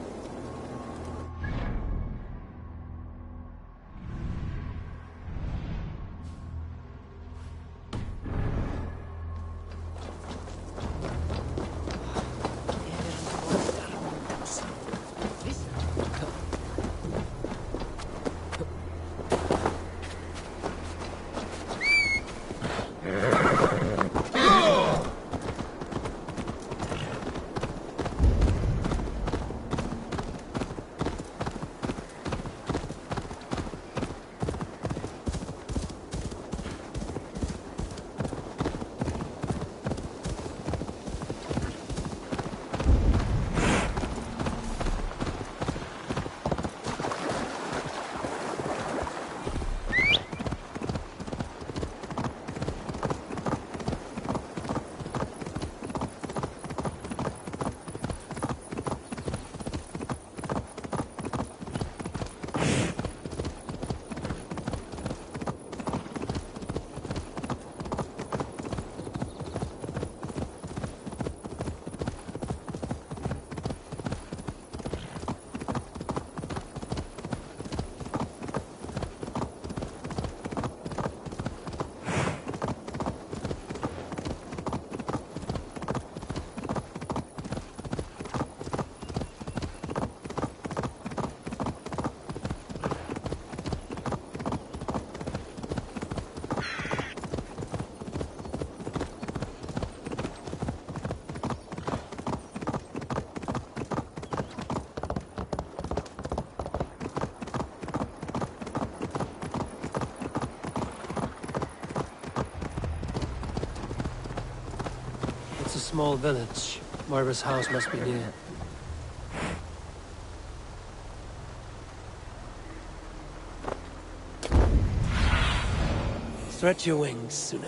small village. Moira's house must be near. Stretch your wings, Sunan.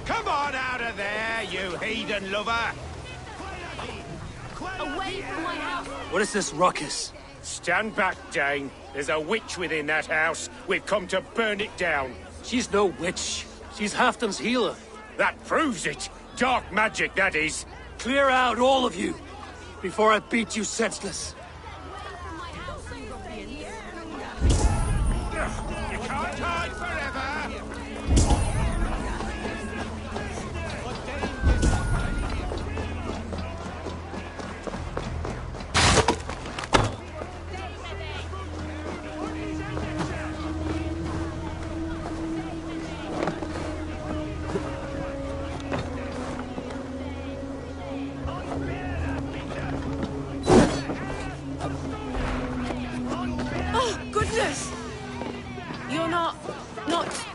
Come on out of there, you heathen lover! Away from my house! What is this ruckus? Stand back, Dane. There's a witch within that house. We've come to burn it down. She's no witch. She's Halfdan's healer. That proves it. Dark magic, that is. Clear out, all of you, before I beat you senseless. You can't hide forever!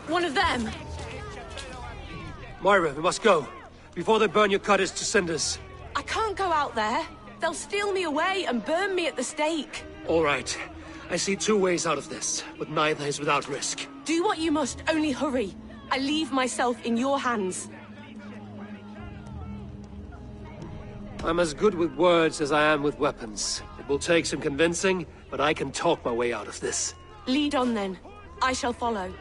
One of them? Moira, we must go, before they burn your cutters to cinders. I can't go out there. They'll steal me away and burn me at the stake. All right. I see two ways out of this, but neither is without risk. Do what you must, only hurry. I leave myself in your hands. I'm as good with words as I am with weapons. It will take some convincing, but I can talk my way out of this. Lead on then. I shall follow.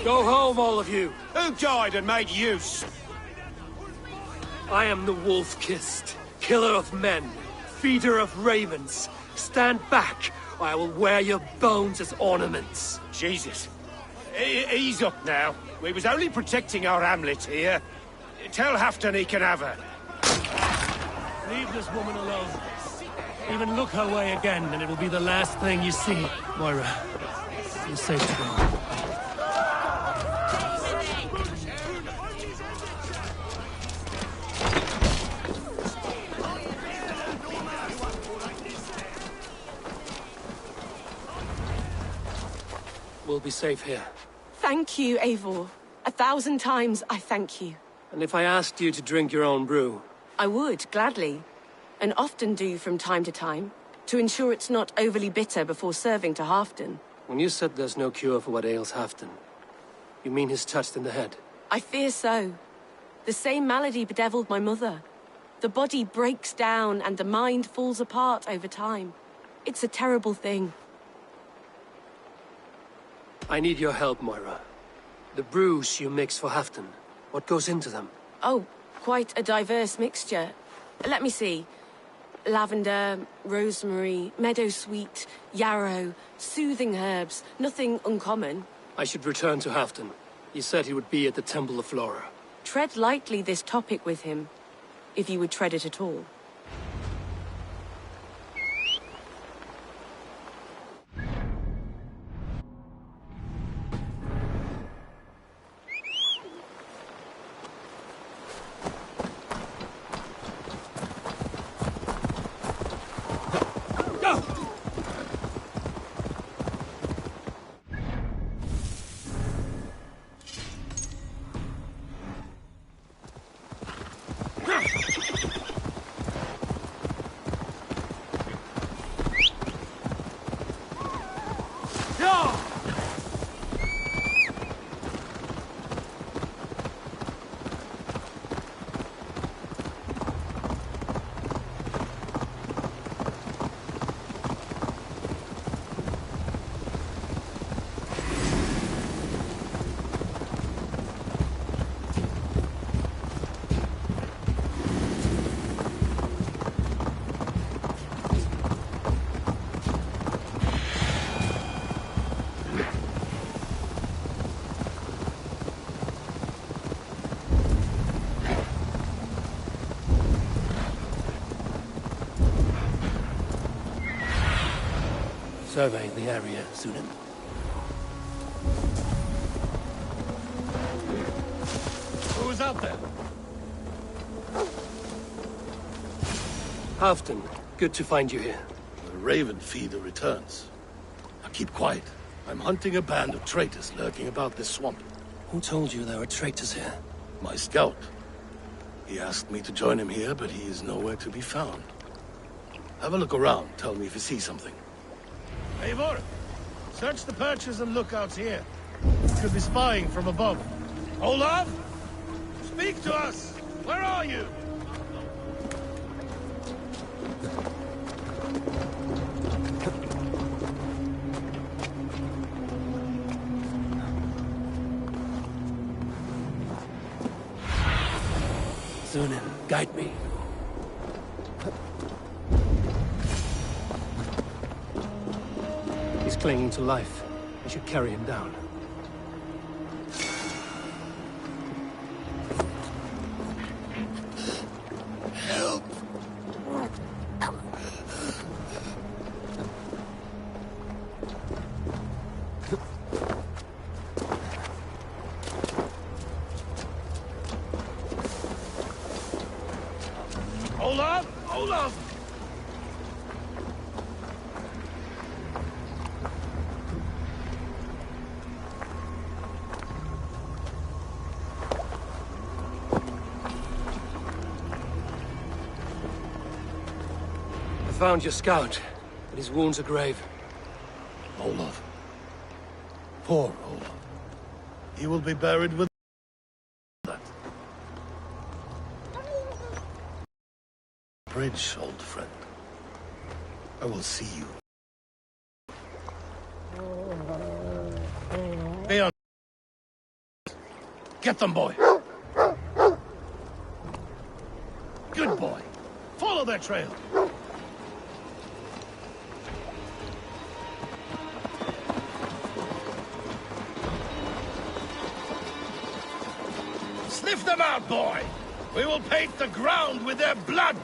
Go home, all of you! Who died and made use? I am the wolf-kissed, killer of men, feeder of ravens. Stand back, or I will wear your bones as ornaments. Jesus. Ease up now. We was only protecting our hamlet here. Tell Halfdan he can have her. Leave this woman alone. Even look her way again, and it will be the last thing you see. Moira, you're safe to go. We'll be safe here. Thank you, Eivor. 1,000 times I thank you. And if I asked you to drink your own brew? I would, gladly. And often do from time to time, to ensure it's not overly bitter before serving to Halfdan. When you said there's no cure for what ails Halfdan, you mean he's touched in the head? I fear so. The same malady bedeviled my mother. The body breaks down and the mind falls apart over time. It's a terrible thing. I need your help, Moira. The brews you mix for Halfdan, what goes into them? Oh, quite a diverse mixture. Let me see. Lavender, rosemary, meadowsweet, yarrow, soothing herbs. Nothing uncommon. I should return to Halfdan. He said he would be at the Temple of Flora. Tread lightly this topic with him, if you would tread it at all. survey the area, Sunan. Who is out there? Halfton, good to find you here. The Raven feeder returns. Now keep quiet. I'm hunting a band of traitors lurking about this swamp. Who told you there were traitors here? My scout. He asked me to join him here, but he is nowhere to be found. Have a look around. Tell me if you see something. Eivor! Search the perches and lookouts here. Could be spying from above. Olaf! Speak to us! Where are you? Sunan, guide me. He's clinging to life. I should carry him down. Help! Olaf! Olaf! I found your scout, but his wounds are grave. Olaf. Poor Olaf. He will be buried with that. Bridge, old friend. I will see you. Be on. Get them, boy. Good boy. Follow their trail. Sniff them out, boy! We will paint the ground with their blood!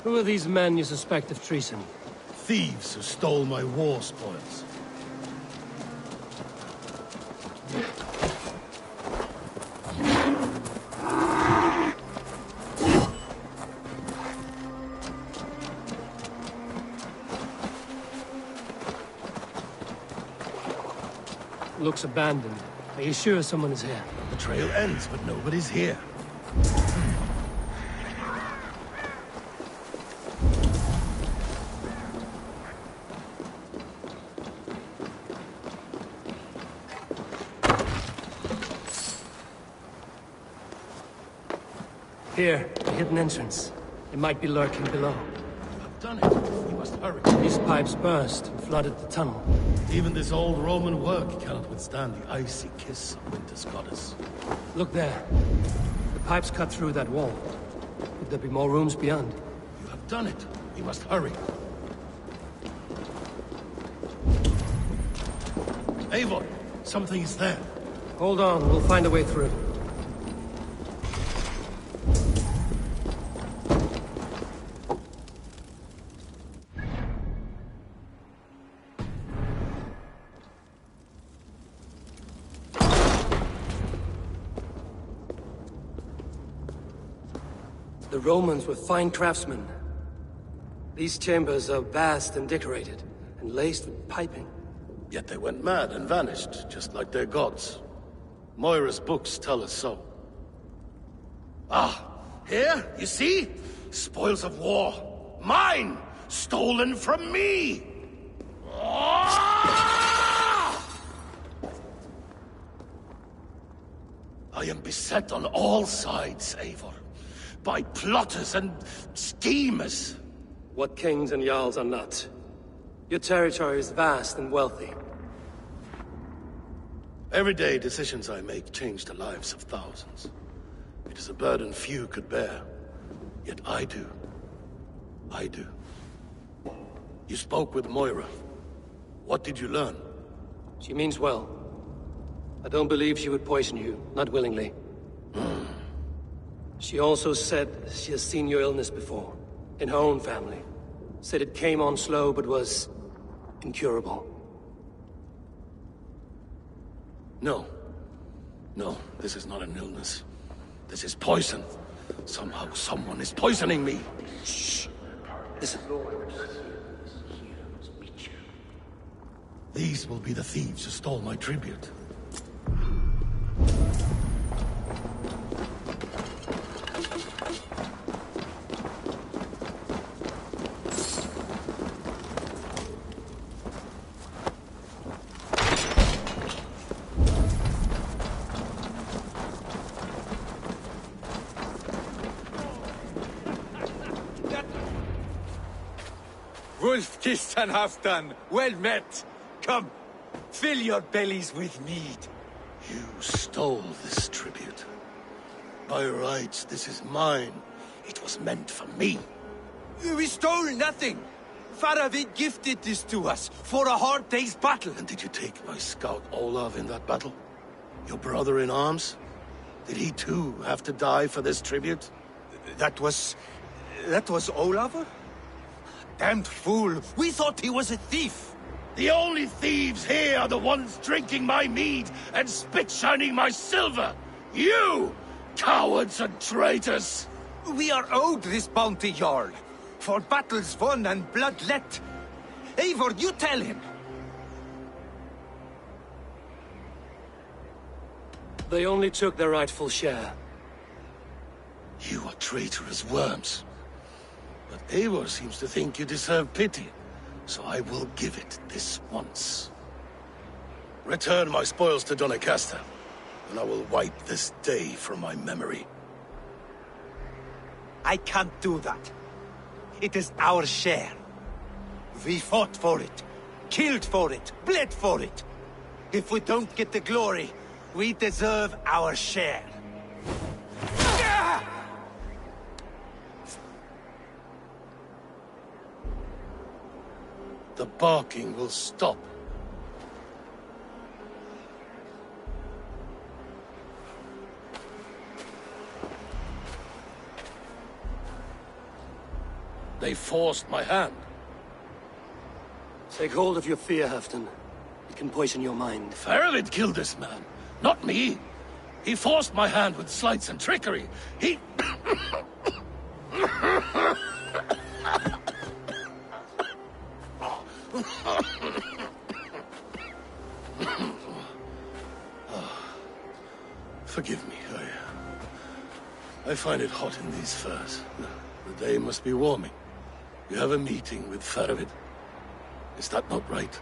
Who are these men you suspect of treason? Thieves who stole my war spoils. Looks abandoned. Are you sure someone is here? The trail ends, but nobody's here. Here, a hidden entrance. It might be lurking below. I've done it. You must hurry. These pipes burst and flooded the tunnel. Even this old Roman work cannot withstand the icy kiss of winter's goddess. Look there. The pipes cut through that wall. Could there be more rooms beyond? You have done it. We must hurry. Eivor, something is there. Hold on, we'll find a way through. The Romans were fine craftsmen. These chambers are vast and decorated, and laced with piping. Yet they went mad and vanished, just like their gods. Moira'S books tell us so. Ah, here, you see? Spoils of war. Mine! Stolen from me! Ah! I am beset on all sides, Eivor. By plotters and schemers. What kings and jarls are not. Your territory is vast and wealthy. Every day, decisions I make change the lives of thousands. It is a burden few could bear. Yet I do. I do. You spoke with Moira. What did you learn? She means well. I don't believe she would poison you, not willingly. She also said she has seen your illness before, in her own family. Said it came on slow, but was incurable. No. No, this is not an illness. This is poison. Somehow someone is poisoning me. Shh. Listen. These will be the thieves who stole my tribute. Wolf-kissed and Halfdan, well met. Come, fill your bellies with mead. You stole this tribute. By rights, this is mine. It was meant for me. We stole nothing. Faravid gifted this to us for a hard day's battle. And did you take my scout Olav in that battle? Your brother in arms? Did he too have to die for this tribute? That was Olav? Damned fool! We thought he was a thief! The only thieves here are the ones drinking my mead and spit-shining my silver! You! Cowards and traitors! We are owed this bounty, Jarl. For battles won and blood let. Eivor, you tell him! They only took their rightful share. You are traitorous worms. But Eivor seems to think you deserve pity, so I will give it this once. Return my spoils to Doncaster, and I will wipe this day from my memory. I can't do that. It is our share. We fought for it, killed for it, bled for it. If we don't get the glory, we deserve our share. The barking will stop. They forced my hand. Take hold of your fear, Halfdan. It can poison your mind. Faravid killed this man, not me. He forced my hand with sleights and trickery. He... Forgive me, I find it hot in these furs. The day must be warming. You have a meeting with Faravid. Is that not right?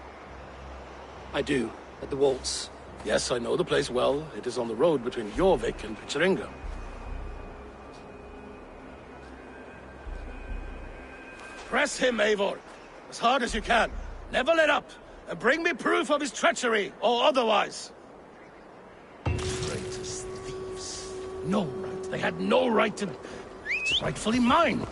I do, at the waltz. Yes, I know the place well. It is on the road between Jorvik and Picheringa. Press him, Eivor, as hard as you can. Never let up, and bring me proof of his treachery, or otherwise. Traitors, thieves. No right. They had no right to... It's rightfully mine.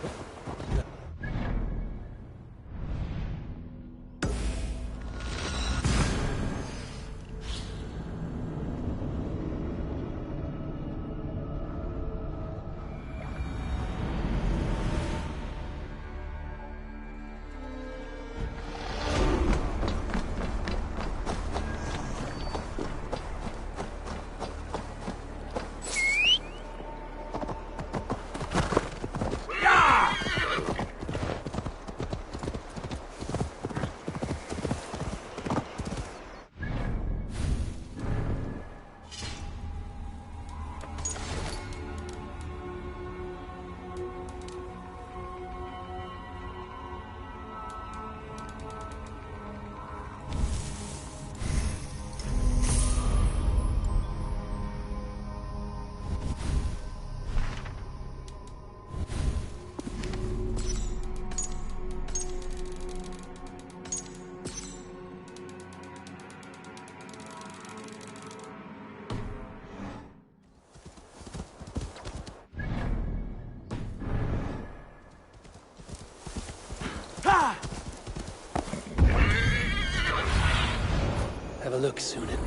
Have a look, Sunan.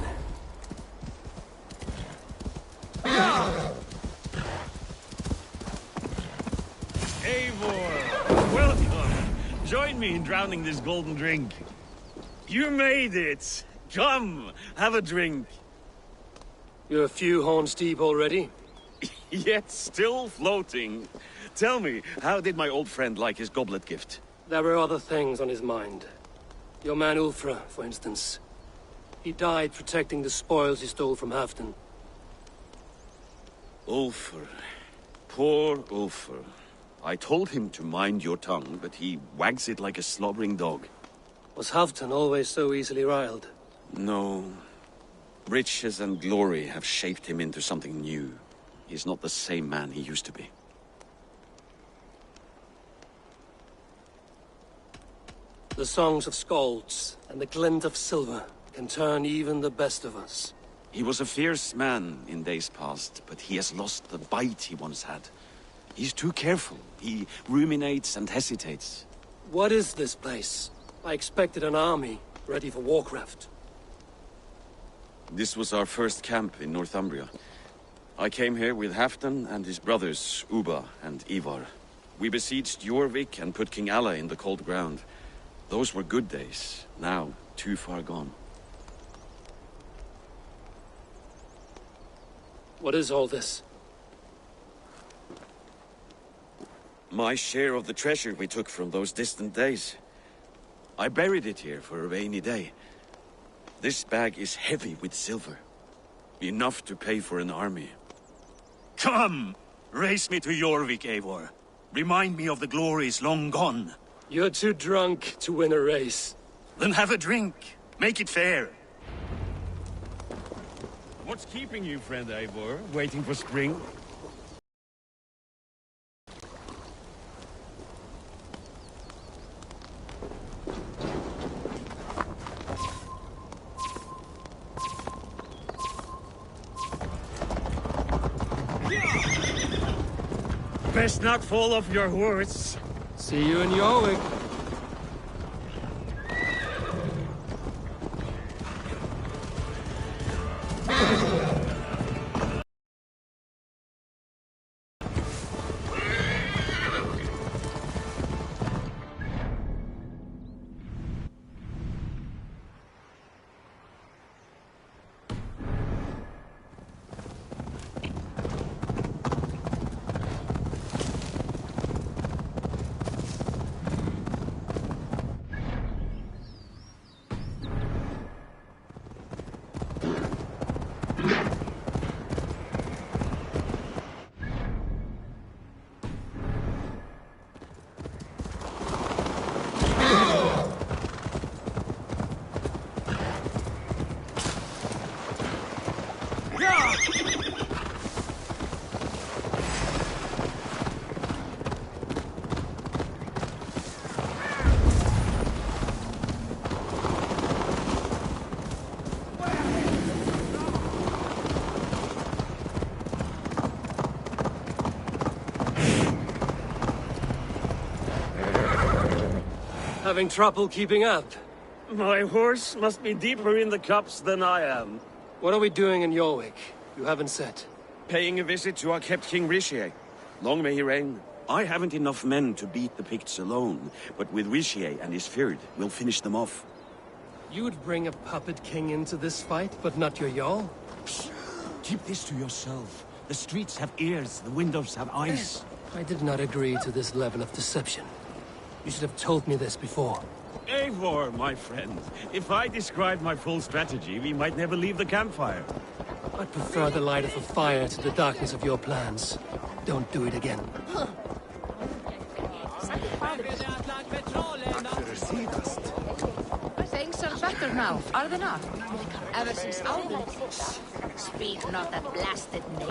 join me in drowning this golden drink. You made it! Come, have a drink. You're a few horns deep already? Yet still floating. Tell me, how did my old friend like his goblet gift? There were other things on his mind. Your man Ulfra, for instance. He died protecting the spoils he stole from Halfdan. Ulfr. Poor Ulfr. I told him to mind your tongue, but he wags it like a slobbering dog. Was Halfdan always so easily riled? No. Riches and glory have shaped him into something new. He's not the same man he used to be. The songs of skalds and the glint of silver can turn even the best of us. He was a fierce man in days past, but he has lost the bite he once had. He's too careful. He ruminates and hesitates. What is this place? I expected an army, ready for warcraft. This was our first camp in Northumbria. I came here with Halfdan and his brothers, Ubba and Eivor. We besieged Jorvik and put King Alla in the cold ground. Those were good days, now too far gone. What is all this? My share of the treasure we took from those distant days. I buried it here for a rainy day. This bag is heavy with silver. Enough to pay for an army. Come! Race me to Jorvik, Eivor. Remind me of the glories long gone. You're too drunk to win a race. Then have a drink. Make it fair. What's keeping you, friend Eivor? Waiting for spring? Best not fall off your horse. See you in Jorvik. Having trouble keeping up? My horse must be deeper in the cups than I am. What are we doing in Jorvik? You haven't said. Paying a visit to our kept King Rishi. Long may he reign. I haven't enough men to beat the Picts alone, but with Rishi and his Fyrd, we'll finish them off. You would bring a puppet king into this fight, but not your Jarl? Keep this to yourself. The streets have ears, the windows have eyes. I did not agree to this level of deception. You should have told me this before. Eivor, my friend. If I described my full strategy, we might never leave the campfire. I prefer the light of a fire to the darkness of your plans. Don't do it again. Things are better now, are they not? Ever since Albin. Speak not that blasted name.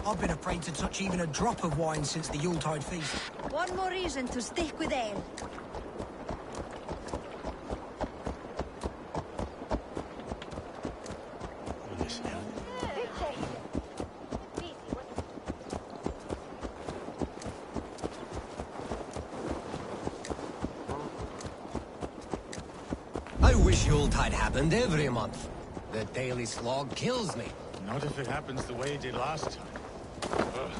I've been afraid to touch even a drop of wine since the Yuletide feast. One more reason to stick with ale. I wish Yuletide happened every month. The daily slog kills me. Not if it happens the way it did last time. Ugh.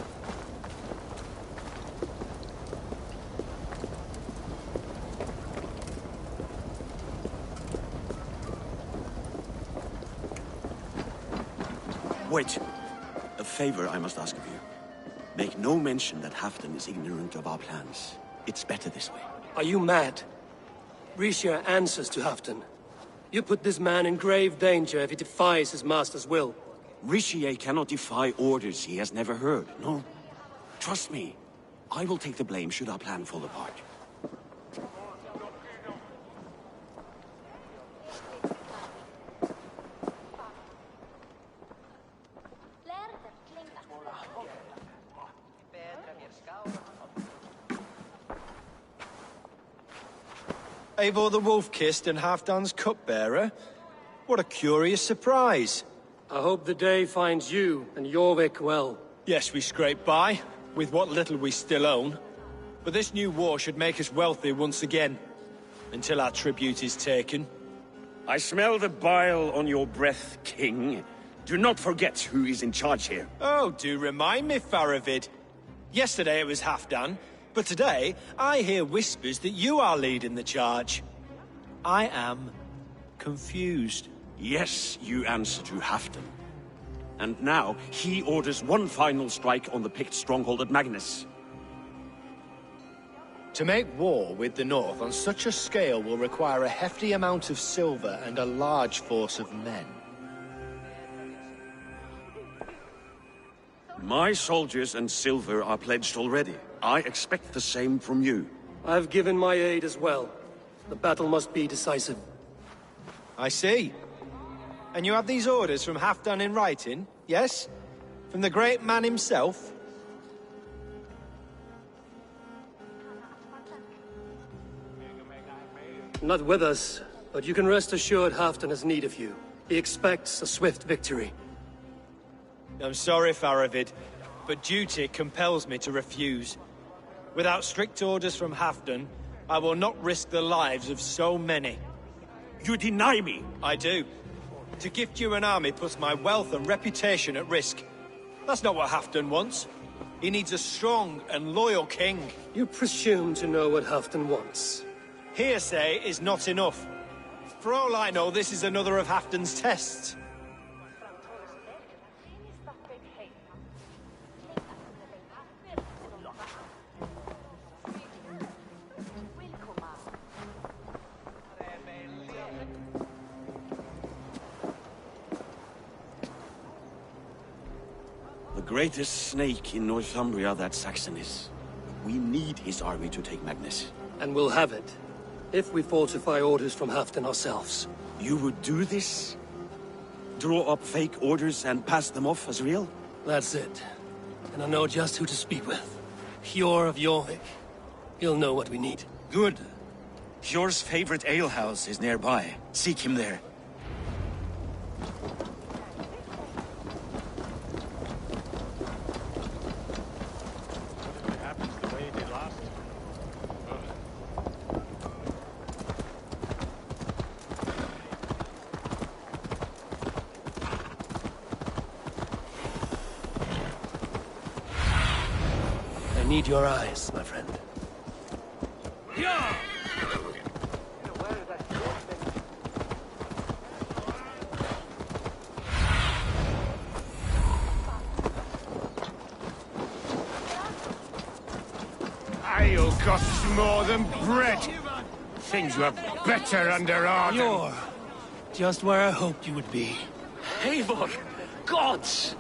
Wait. A favor I must ask of you. Make no mention that Halfdan is ignorant of our plans. It's better this way. Are you mad? Risha answers to Halfdan. You put this man in grave danger if he defies his master's will. Rishier cannot defy orders he has never heard, no? Trust me. I will take the blame should our plan fall apart. Eivor the Wolf-Kissed and Halfdan's cupbearer? What a curious surprise. I hope the day finds you and Jorvik well. Yes, we scrape by, with what little we still own. But this new war should make us wealthy once again. Until our tribute is taken. I smell the bile on your breath, King. Do not forget who is in charge here. Oh, do remind me, Faravid. Yesterday it was Halfdan, but today I hear whispers that you are leading the charge. I am confused. Yes, you answer to Halfdan. And now, he orders one final strike on the Pict stronghold at Magnus. To make war with the North on such a scale will require a hefty amount of silver and a large force of men. My soldiers and silver are pledged already. I expect the same from you. I've given my aid as well. The battle must be decisive. I see. And you have these orders from Halfdan in writing, yes? From the great man himself? Not with us, but you can rest assured Halfdan has need of you. He expects a swift victory. I'm sorry, Faravid, but duty compels me to refuse. Without strict orders from Halfdan, I will not risk the lives of so many. You deny me? I do. To gift you an army puts my wealth and reputation at risk. That's not what Halfdan wants. He needs a strong and loyal king. You presume to know what Halfdan wants. Hearsay is not enough. For all I know, this is another of Halfdan's tests. The greatest snake in Northumbria that Saxon is. We need his army to take Magnus. And we'll have it. If we falsify orders from Halfdan ourselves. You would do this? Draw up fake orders and pass them off as real? That's it. And I know just who to speak with. Hjor of Jorvik. He'll know what we need. Good. Hjor's favorite alehouse is nearby. Seek him there. I need your eyes, my friend. Ale costs more than bread. Things were better under Arden. You're just where I hoped you would be. Eivor! Gods!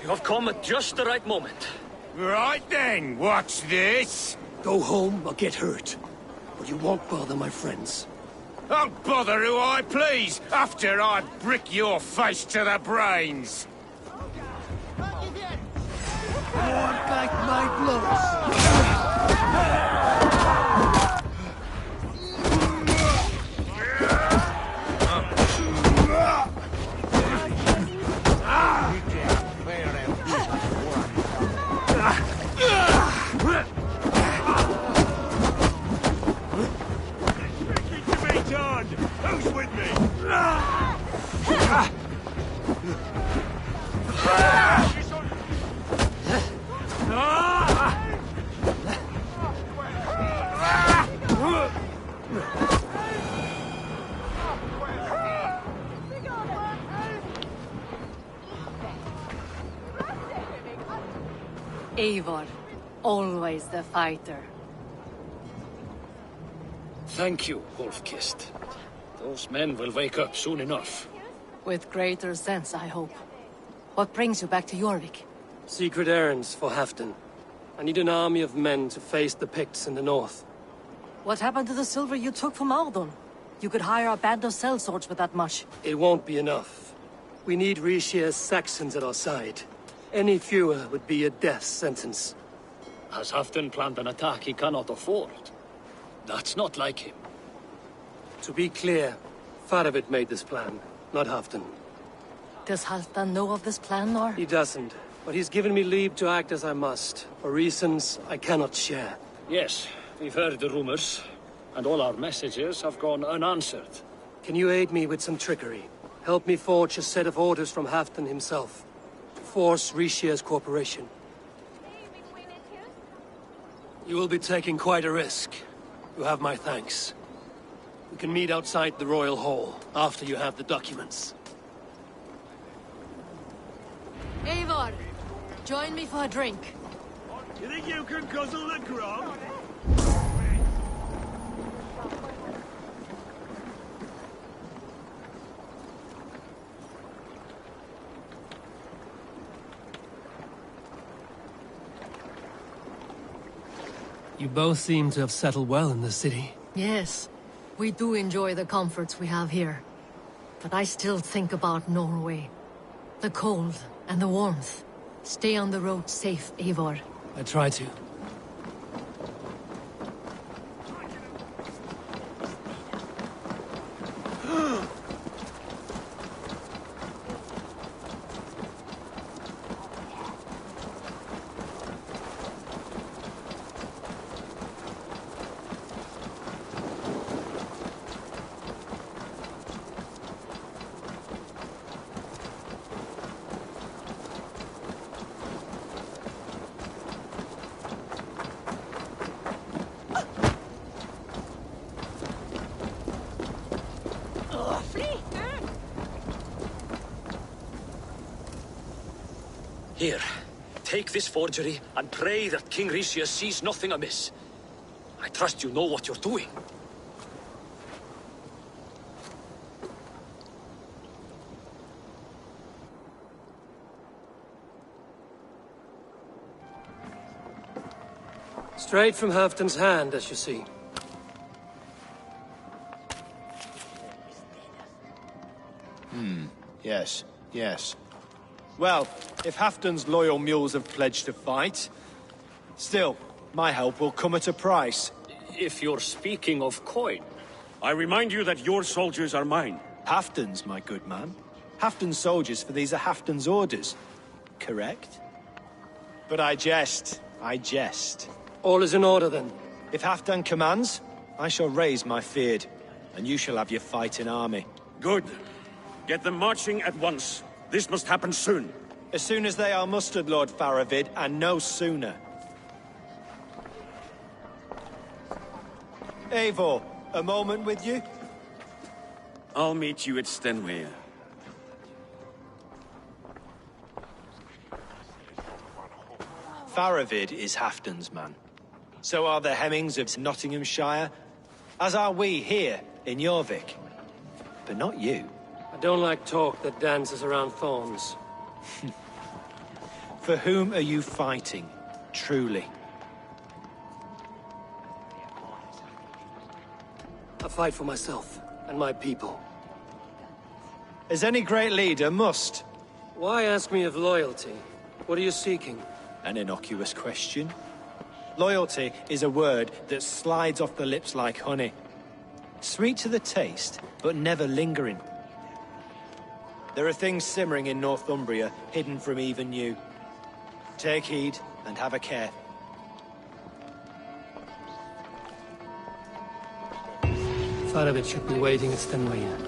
You have come at just the right moment. Right then, what's this? Go home or get hurt. Or you won't bother my friends. I'll bother who I please, after I brick your face to the brains. More back my blows. Eivor, always the fighter. Thank you, Wolf-Kissed. Those men will wake up soon enough. With greater sense, I hope. What brings you back to Jorvik? Secret errands for Halfdan. I need an army of men to face the Picts in the north. What happened to the silver you took from Aldon? You could hire a band of sellswords with that much. It won't be enough. We need Rishia's Saxons at our side. Any fewer would be a death sentence. Has Halfdan planned an attack he cannot afford? That's not like him. To be clear, Faravid made this plan, not Halfdan. Does Halfdan know of this plan, or? He doesn't, but he's given me leave to act as I must, for reasons I cannot share. Yes, we've heard the rumors, and all our messages have gone unanswered. Can you aid me with some trickery? Help me forge a set of orders from Halfdan himself. Force Rishia's cooperation. You will be taking quite a risk. You have my thanks. We can meet outside the Royal Hall, after you have the documents. Eivor, join me for a drink. You think you can guzzle the grog? You both seem to have settled well in the city. Yes, we do enjoy the comforts we have here. But I still think about Norway. The cold and the warmth. Stay on the road safe, Eivor. I try to. Here, take this forgery and pray that King Rishia sees nothing amiss. I trust you know what you're doing. Straight from Halfdan's hand, as you see. Yes, yes. Well, if Halfdan's loyal mules have pledged to fight, still, my help will come at a price. If you're speaking of coin. I remind you that your soldiers are mine. Halfdan's, my good man. Halfdan's soldiers, for these are Halfdan's orders. Correct? But I jest. I jest. All is in order, then. If Halfdan commands, I shall raise my feared, and you shall have your fighting army. Good. Get them marching at once. This must happen soon. As soon as they are mustered, Lord Faravid, and no sooner. Eivor, a moment with you? I'll meet you at Stenway. Faravid is Halfdan's man. So are the Hemmings of Nottinghamshire, as are we here in Jorvik. But not you. I don't like talk that dances around thorns. For whom are you fighting, truly? I fight for myself and my people. As any great leader must. Why ask me of loyalty? What are you seeking? An innocuous question. Loyalty is a word that slides off the lips like honey. Sweet to the taste, but never lingering. There are things simmering in Northumbria, hidden from even you. Take heed, and have a care. Faravid should be waiting at Stenway.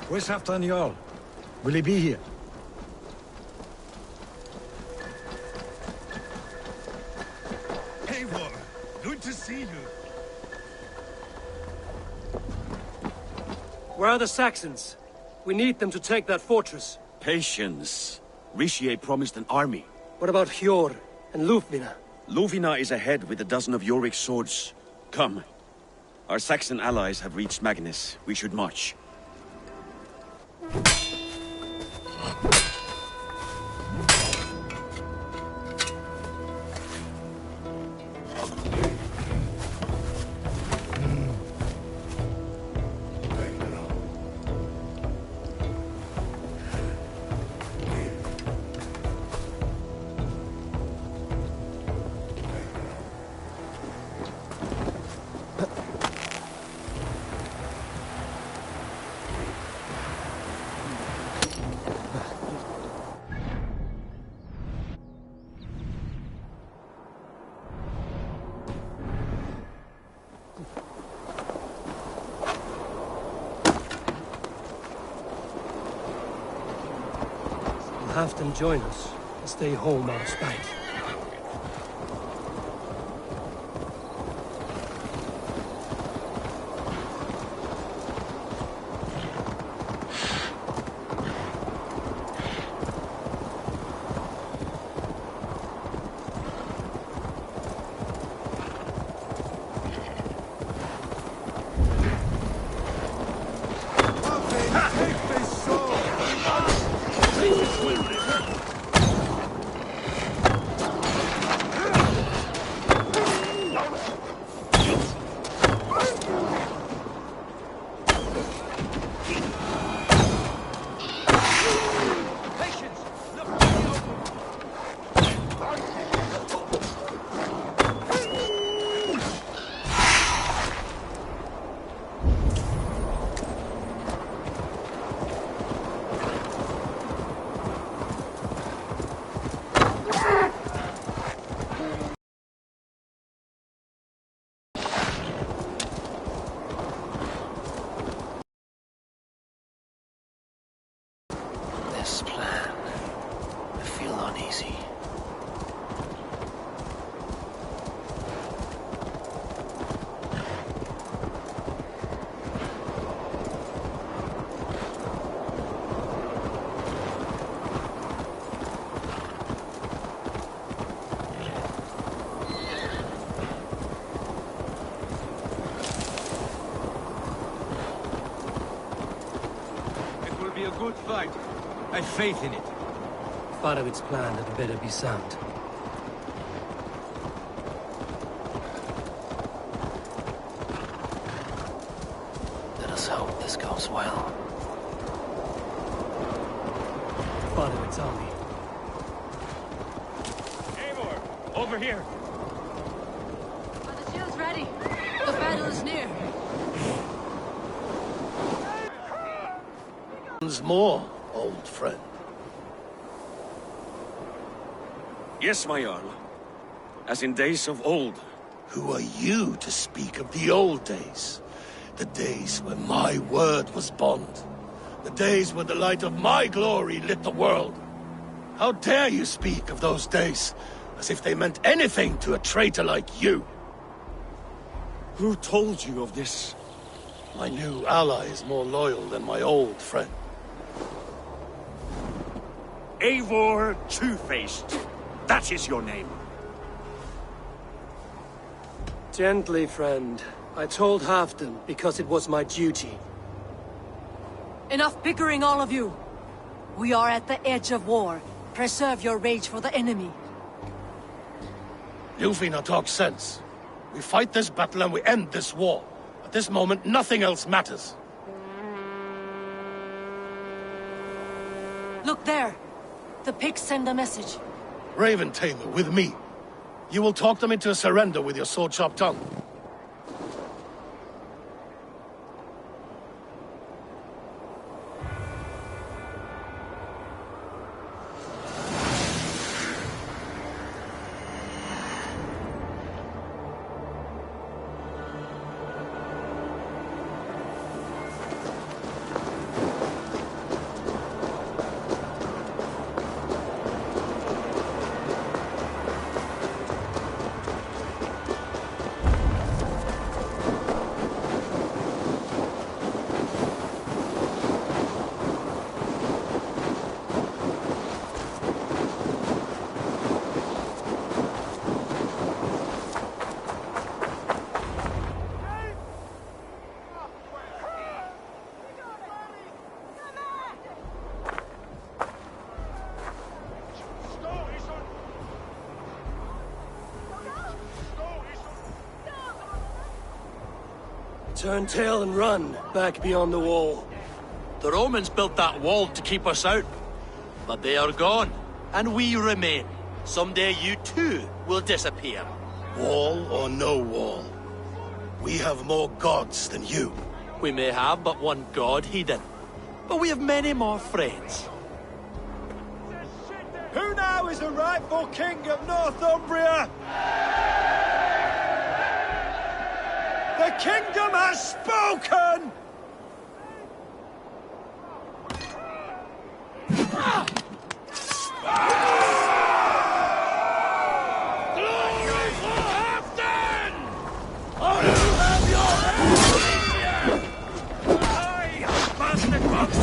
Where's Halfdan Jarl? Will he be here? Eivor, good to see you. Where are the Saxons? We need them to take that fortress. Patience. Richier promised an army. What about Hjor and Lufvina? Lufvina is ahead with a dozen of Jorik's swords. Come. Our Saxon allies have reached Magnus. We should march. Halfdan join us and stay home out of spite. This plan. I feel uneasy. It will be a good fight. I have faith in it. Farovit's plan had better be sound. Let us hope this goes well. Farovit's army. Eivor, over here. Are the shields ready? The battle is near. Once more, old friend. Yes, my Jarl. As in days of old. Who are you to speak of the old days? The days when my word was bond. The days when the light of my glory lit the world. How dare you speak of those days, as if they meant anything to a traitor like you? Who told you of this? My new ally is more loyal than my old friend. Eivor Two-Faced. That is your name. Gently, friend. I told Halfdan because it was my duty. Enough bickering, all of you. We are at the edge of war. Preserve your rage for the enemy. Lufvina talks sense. We fight this battle and we end this war. At this moment, nothing else matters. Look there. The pigs send a message. Raven Tamer, with me. You will talk them into a surrender with your sword-sharp tongue. Turn tail and run, back beyond the wall. The Romans built that wall to keep us out. But they are gone, and we remain. Someday you too will disappear. Wall or no wall, we have more gods than you. We may have but one god, heathen. But we have many more friends. Who now is the rightful king of Northumbria? The kingdom has spoken! Glory for Halfdan! I have your head! I, bastard monks!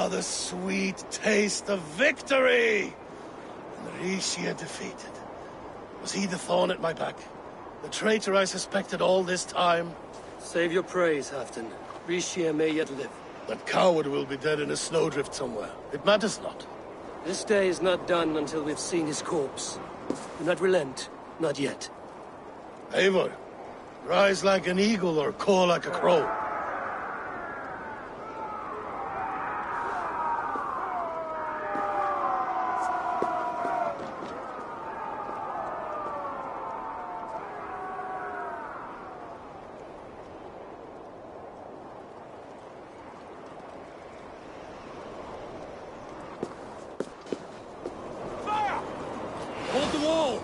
the sweet taste of victory! And Rishia defeated. Was he the thorn at my back? The traitor I suspected all this time? Save your praise, Halfdan. Rishia may yet live. That coward will be dead in a snowdrift somewhere. It matters not. This day is not done until we've seen his corpse. Do not relent. Not yet. Eivor, rise like an eagle or caw like a crow. Hold the wall!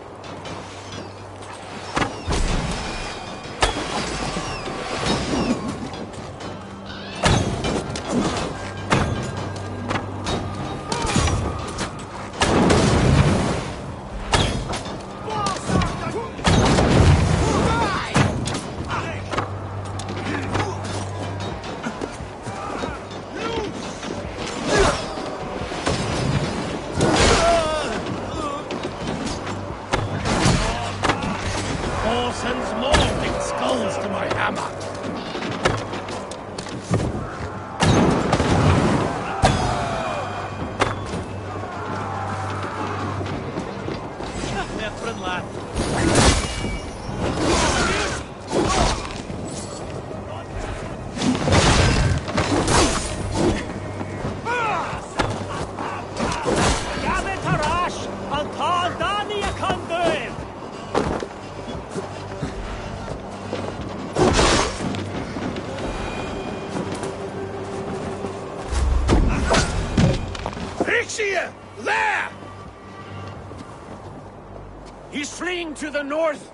There! He's fleeing to the north!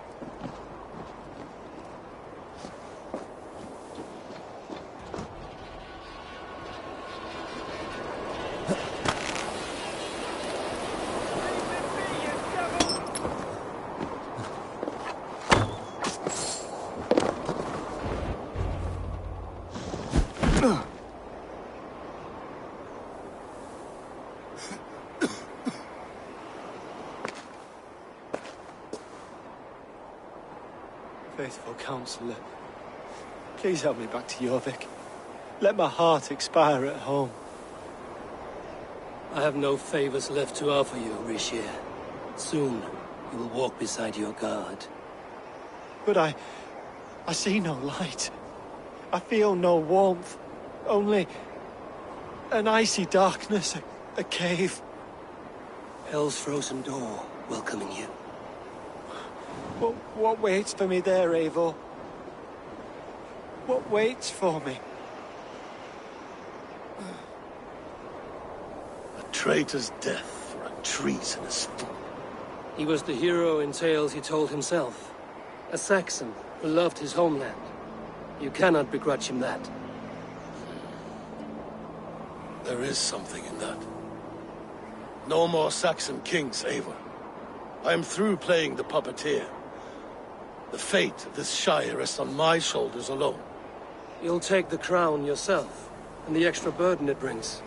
Faithful counselor, please help me back to Jorvik. Let my heart expire at home. I have no favors left to offer you, Rishir. Soon, you will walk beside your guard. But I see no light. I feel no warmth. Only an icy darkness, a cave. Hell's frozen door welcoming you. What waits for me there, Eivor? What waits for me? A traitor's death for a treasonous fool. He was the hero in tales he told himself. A Saxon who loved his homeland. You cannot begrudge him that. There is something in that. No more Saxon kings, Eivor. I am through playing the puppeteer. The fate of this shire rests on my shoulders alone. You'll take the crown yourself, and the extra burden it brings.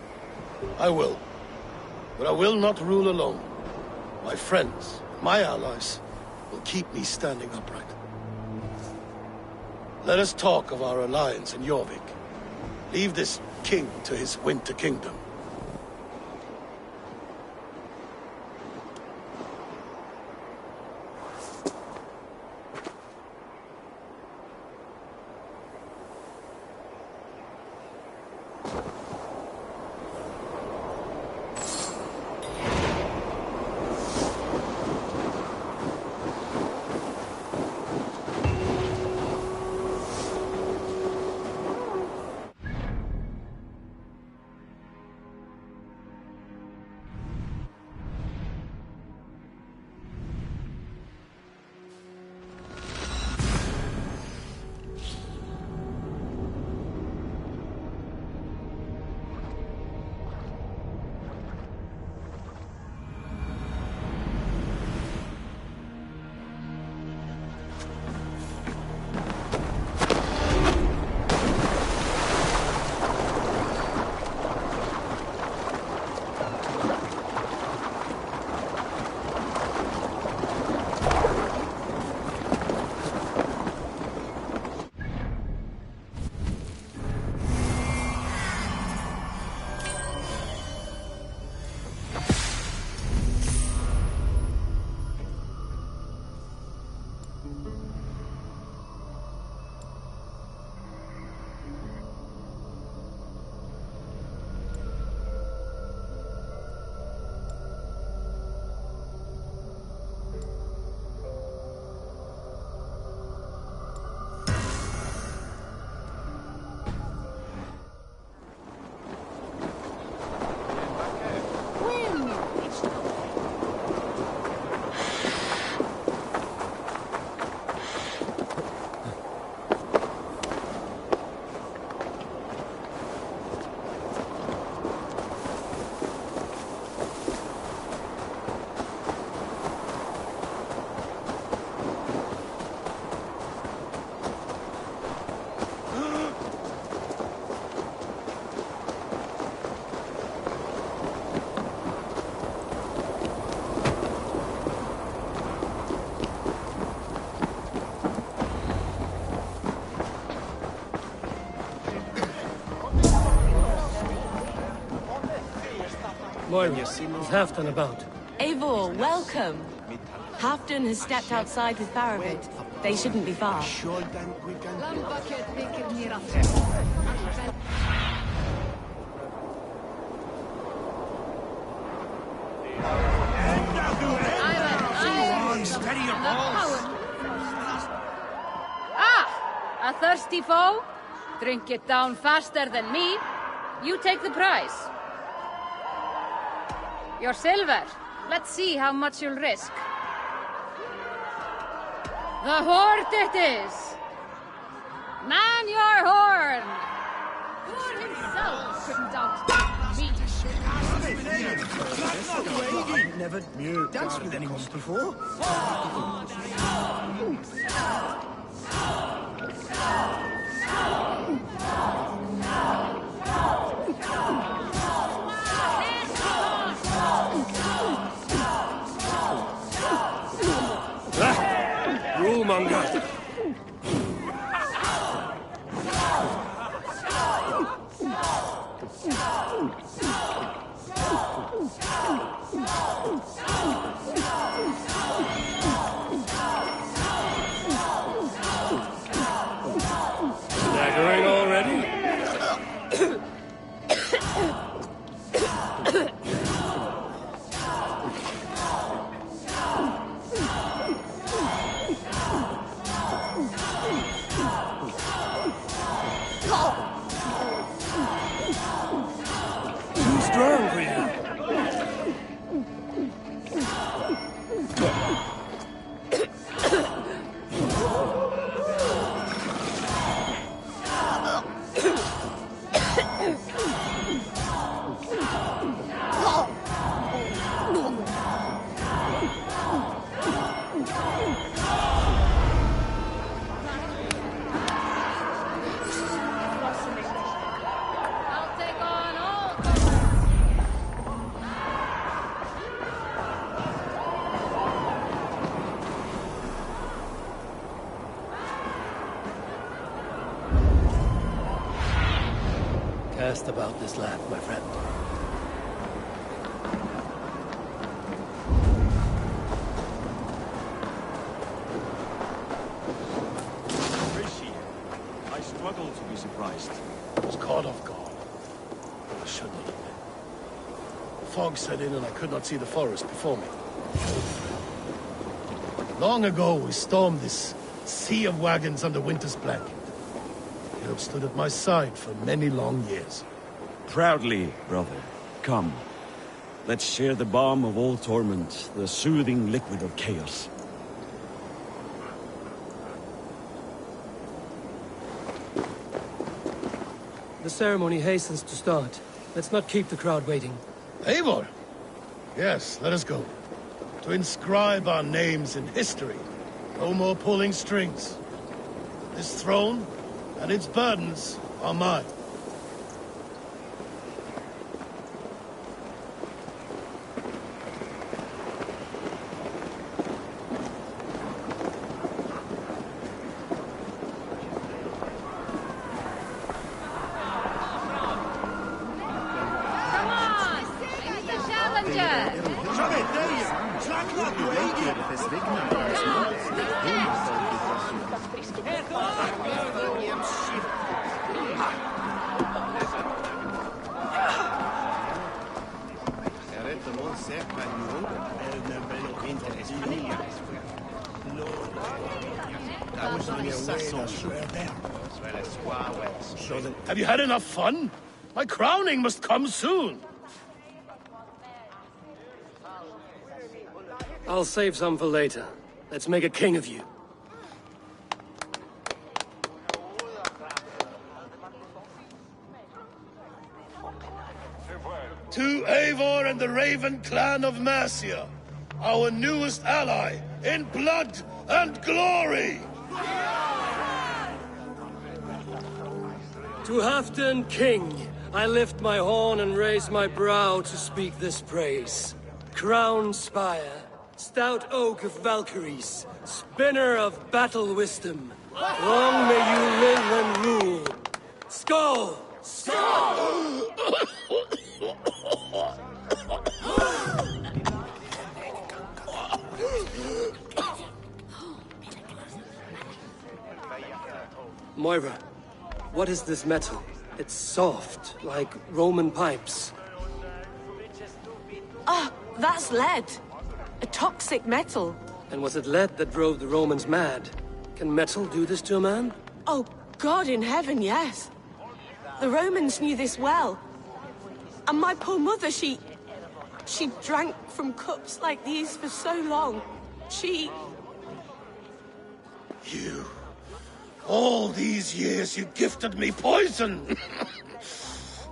I will. But I will not rule alone. My friends, my allies, will keep me standing upright. Let us talk of our alliance in Jorvik. Leave this king to his winter kingdom. Moira, is Halfdan about? Eivor, welcome. Halfdan has stepped outside with Faravit. They shouldn't be far. Steady your balls. Ah! A thirsty foe? Drink it down faster than me. You take the prize. Your silver. Let's see how much you'll risk. The horde it is! Man your horn! Thor himself couldn't out me. I've never danced with anyone before. Rule-monger! Staggering already? Too strong for you. Cast about this land, my friend. I struggle to be surprised. I was caught off guard. I should not have been. The fog set in and I could not see the forest before me. Long ago, we stormed this sea of wagons under winter's blanket. You have stood at my side for many long years. Proudly, brother. Come. Let's share the balm of all torment, the soothing liquid of chaos. The ceremony hastens to start. Let's not keep the crowd waiting. Eivor! Yes, let us go. To inscribe our names in history. No more pulling strings. This throne and its burdens are mine. Have you had enough fun? My crowning must come soon. I'll save some for later. Let's make a king of you. To Eivor and the Raven clan of Mercia, our newest ally in blood and glory! To Halfdan, king, I lift my horn and raise my brow to speak this praise. Crown spire, stout oak of Valkyries, spinner of battle wisdom. Long may you live and rule. Skull! Skull! Moira, what is this metal? It's soft, like Roman pipes. Ah, that's lead. A toxic metal. And was it lead that drove the Romans mad? Can metal do this to a man? Oh, God in heaven, yes. The Romans knew this well. And my poor mother, she drank from cups like these for so long. You... all these years you gifted me poison!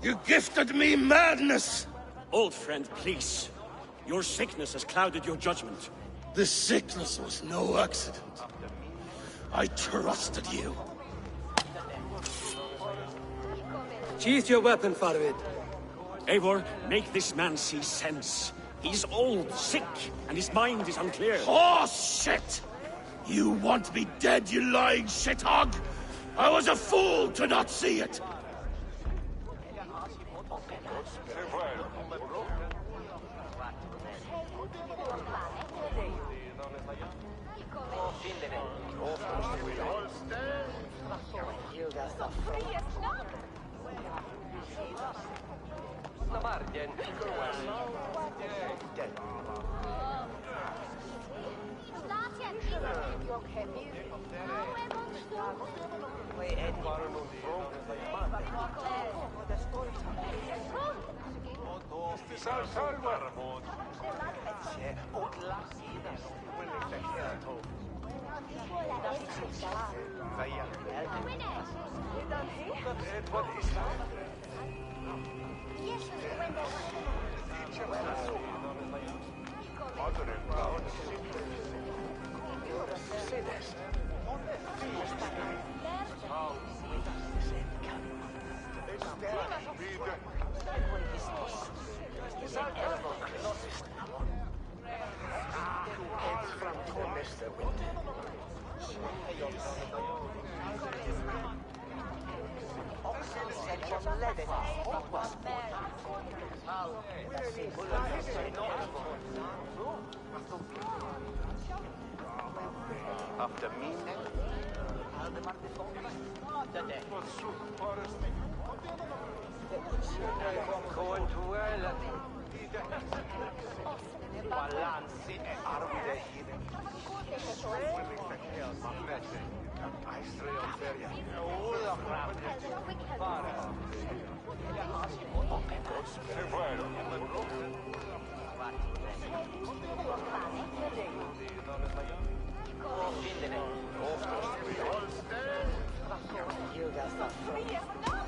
You gifted me madness! Old friend, please. Your sickness has clouded your judgment. This sickness was no accident. I trusted you. Sheath your weapon, Farid. Eivor, make this man see sense. He's old, sick, and his mind is unclear. Oh, shit! You want me dead, you lying shithog? I was a fool to not see it!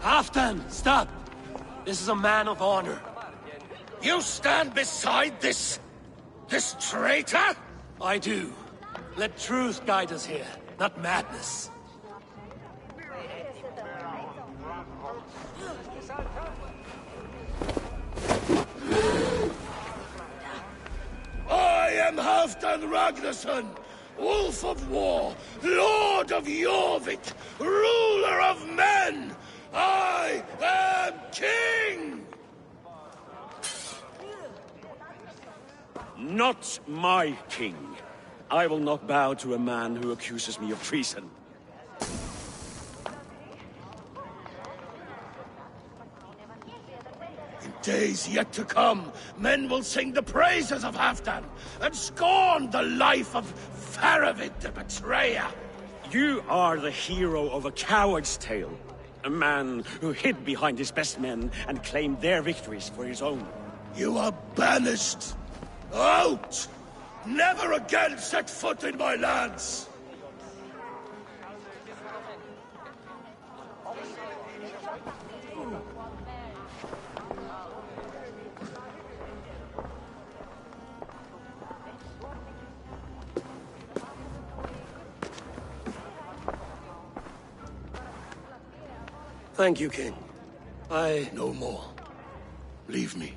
Halfdan, stop! This is a man of honor. You stand beside this traitor? I do. Let truth guide us here, not madness. I am Halfdan Ragnarsson, Wolf of War, Lord of Jorvik, ruler of men! I am king! Not my king. I will not bow to a man who accuses me of treason. In days yet to come, men will sing the praises of Halfdan and scorn the life of Faravid the betrayer. You are the hero of a coward's tale. A man who hid behind his best men and claimed their victories for his own. You are banished. Out! Never again set foot in my lands! Thank you, King. No more. Leave me.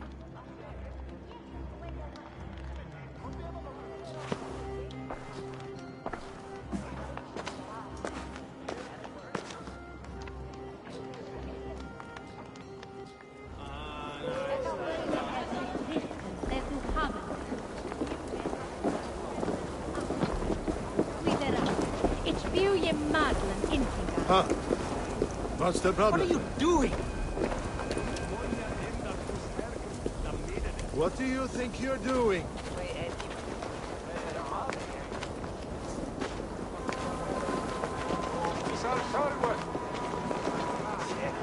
It's view ye madlen intinga. What's the problem? What are you doing? What do you think you're doing?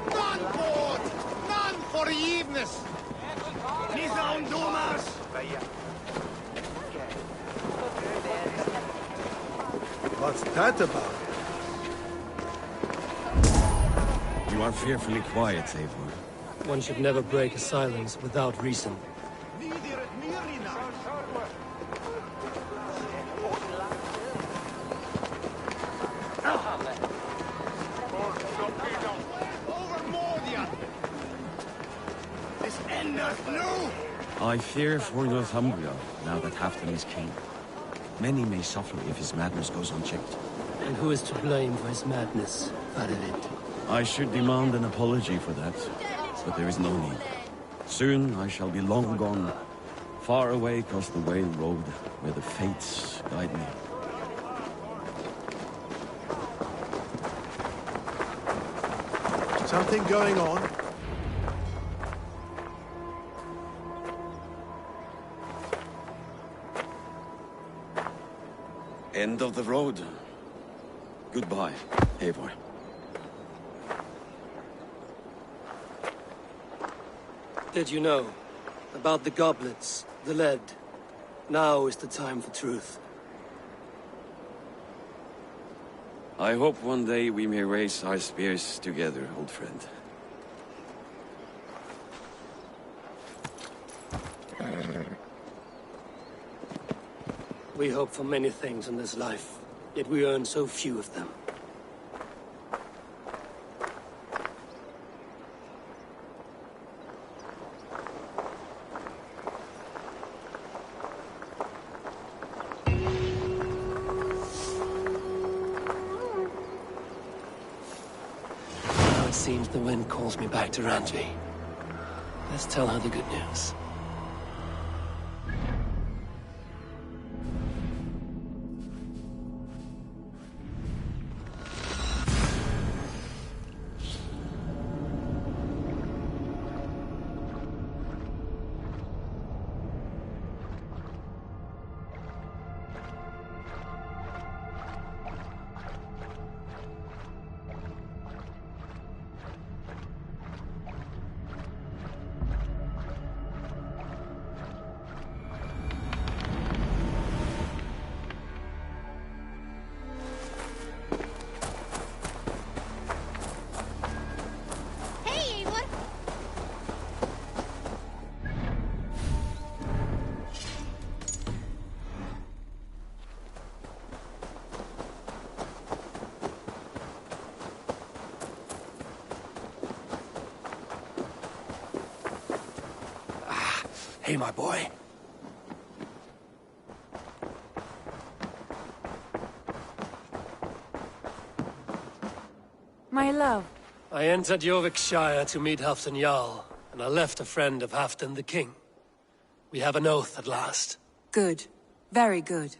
None board! None for eveness! What's that about? You are fearfully quiet, Eivor. One should never break a silence without reason. I fear for Northumbria, now that Halfdan is king. Many may suffer if his madness goes unchecked. And who is to blame for his madness, Faravid? I should demand an apology for that, but there is no need. Soon I shall be long gone, far away across the Whale Road, where the fates guide me. Something going on? End of the road. Goodbye, Eivor. Did you know about the goblets, the lead? Now is the time for truth. I hope one day we may raise our spears together, old friend. We hope for many things in this life, yet we earn so few of them. Now it seems the wind calls me back to Randvi. Let's tell her the good news. Hey, my boy. My love. I entered Jorvikshire to meet Halfdan Jarl, and I left a friend of Halfdan the King. We have an oath at last. Good. Very good.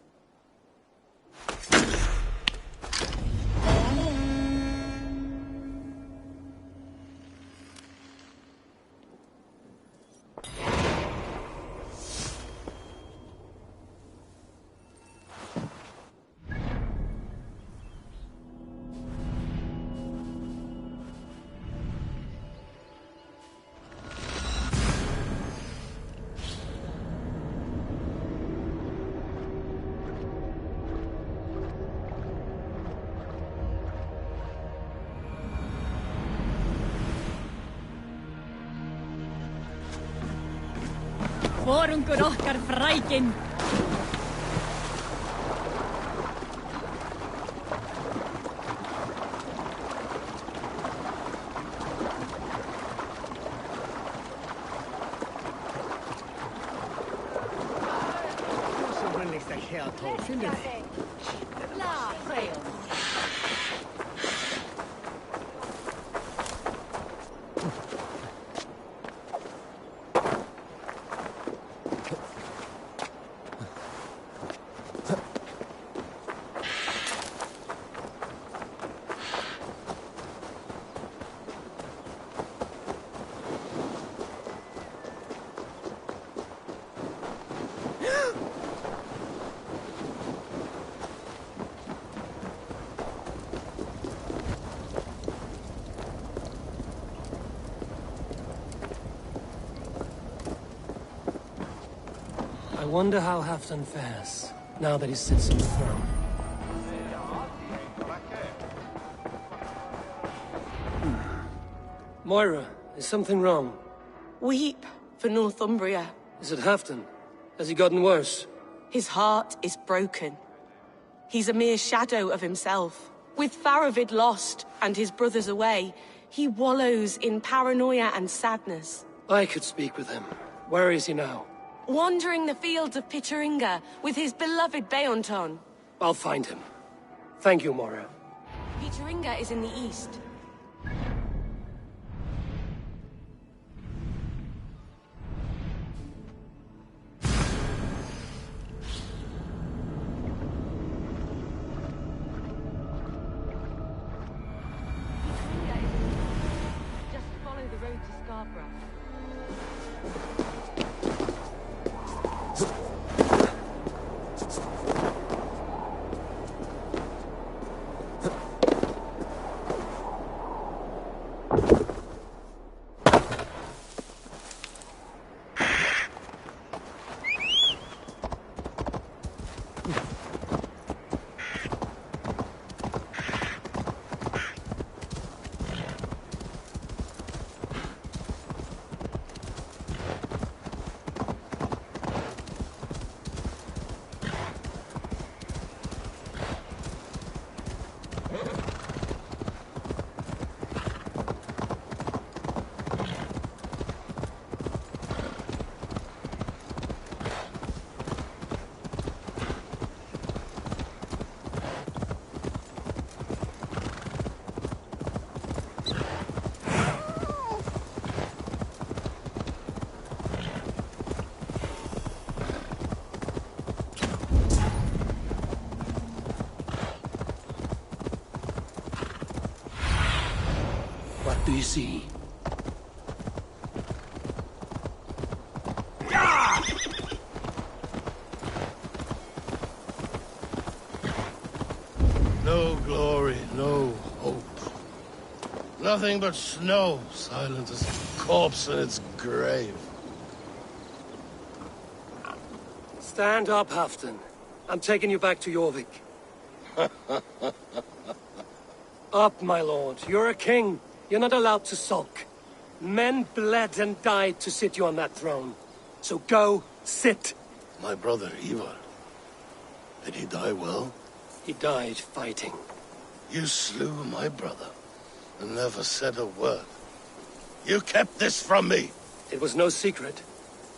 Hvorungur okkar frækin. I wonder how Halfdan fares, now that he sits on the throne. Moira, is something wrong? Weep for Northumbria. Is it Halfdan? Has he gotten worse? His heart is broken. He's a mere shadow of himself. With Faravid lost and his brothers away, he wallows in paranoia and sadness. I could speak with him. Where is he now? Wandering the fields of Pittaringa with his beloved Beonton. I'll find him. Thank you, Moira. Pittaringa is in the east. Do you see? No glory, no hope. Nothing but snow, silent as a corpse in its grave. Stand up, Halfdan. I'm taking you back to Jorvik. Up, my lord. You're a king. You're not allowed to sulk. Men bled and died to sit you on that throne. So go, sit. My brother, Eivor. Did he die well? He died fighting. You slew my brother, and never said a word. You kept this from me! It was no secret.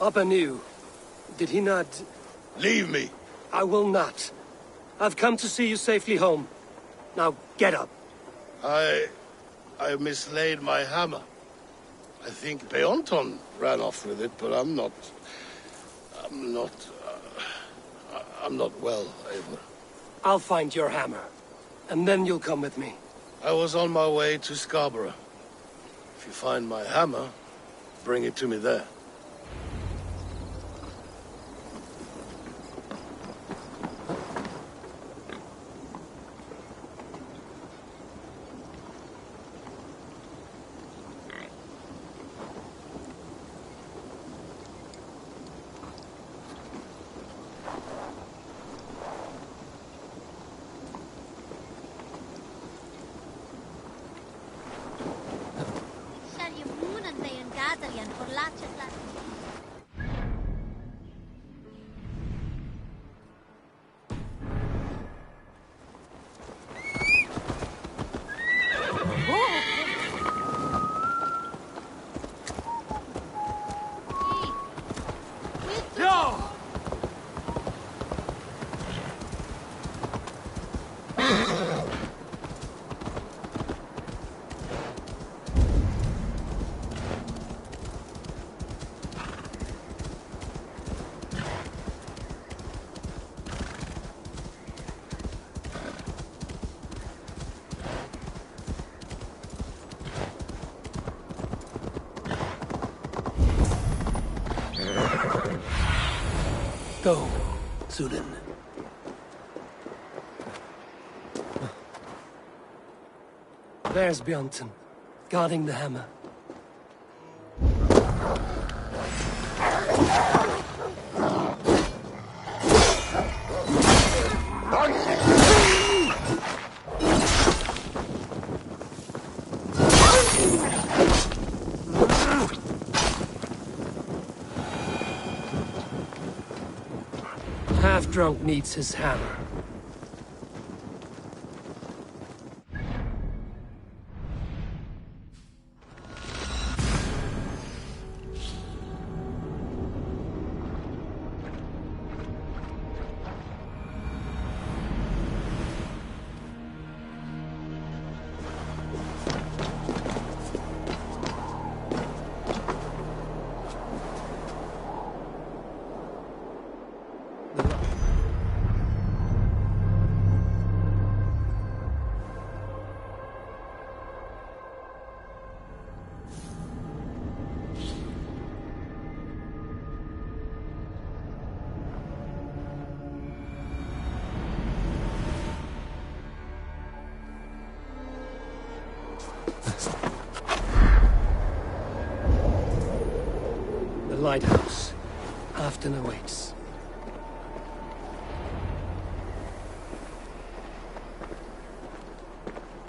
Abba knew. Did he not... Leave me! I will not. I've come to see you safely home. Now, get up. I mislaid my hammer. I think Beonton ran off with it, but I'm not well, Eivor. I'll find your hammer, and then you'll come with me. I was on my way to Scarborough. If you find my hammer, bring it to me there. Go, Sudin. There's Bjornton, guarding the hammer. half-drunk needs his hammer. The lighthouse. Afton awaits.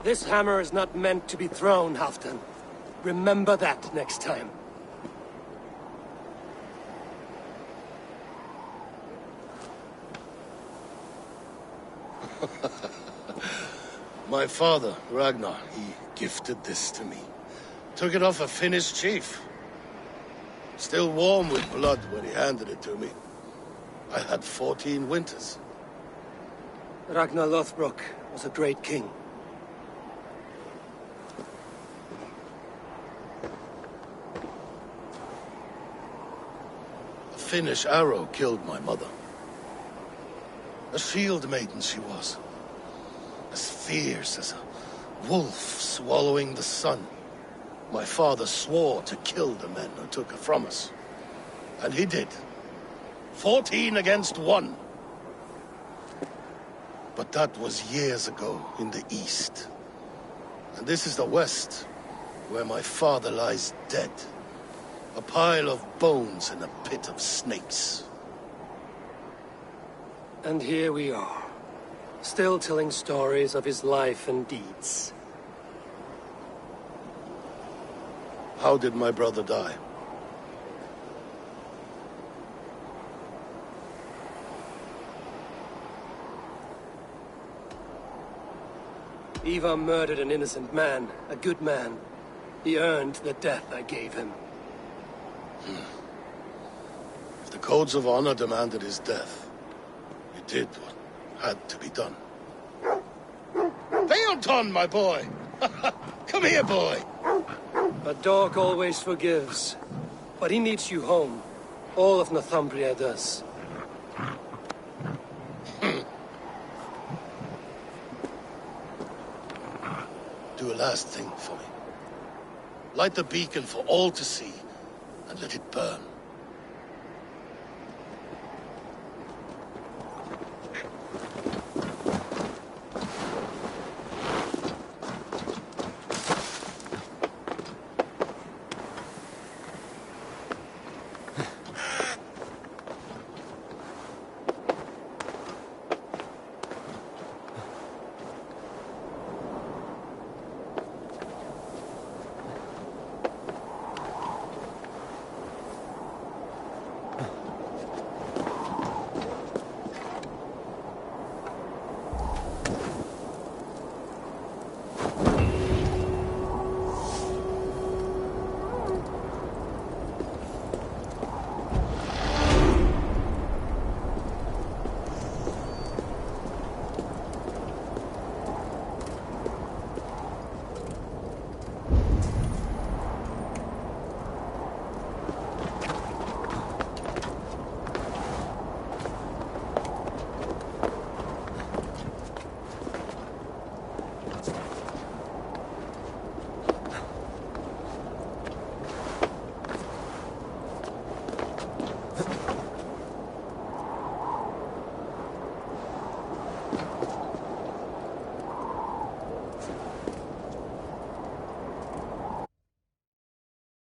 This hammer is not meant to be thrown, Halfdan. Remember that next time. My father, Ragnar, he gifted this to me. Took it off a Finnish chief. Still warm with blood when he handed it to me. I had 14 winters. Ragnar Lothbrok was a great king. A Finnish arrow killed my mother. A shield maiden she was. As fierce as a wolf swallowing the sun. My father swore to kill the men who took her from us. And he did. 14 against 1. But that was years ago in the east. And this is the west, where my father lies dead. A pile of bones in a pit of snakes. And here we are, still telling stories of his life and deeds. How did my brother die? Eivor murdered an innocent man, a good man. He earned the death I gave him. If the codes of honor demanded his death, he did what had to be done. Theoton, my boy! Come here, boy! A dog always forgives. But he needs you home. All of Northumbria does. Do a last thing for me. Light the beacon for all to see, and let it burn.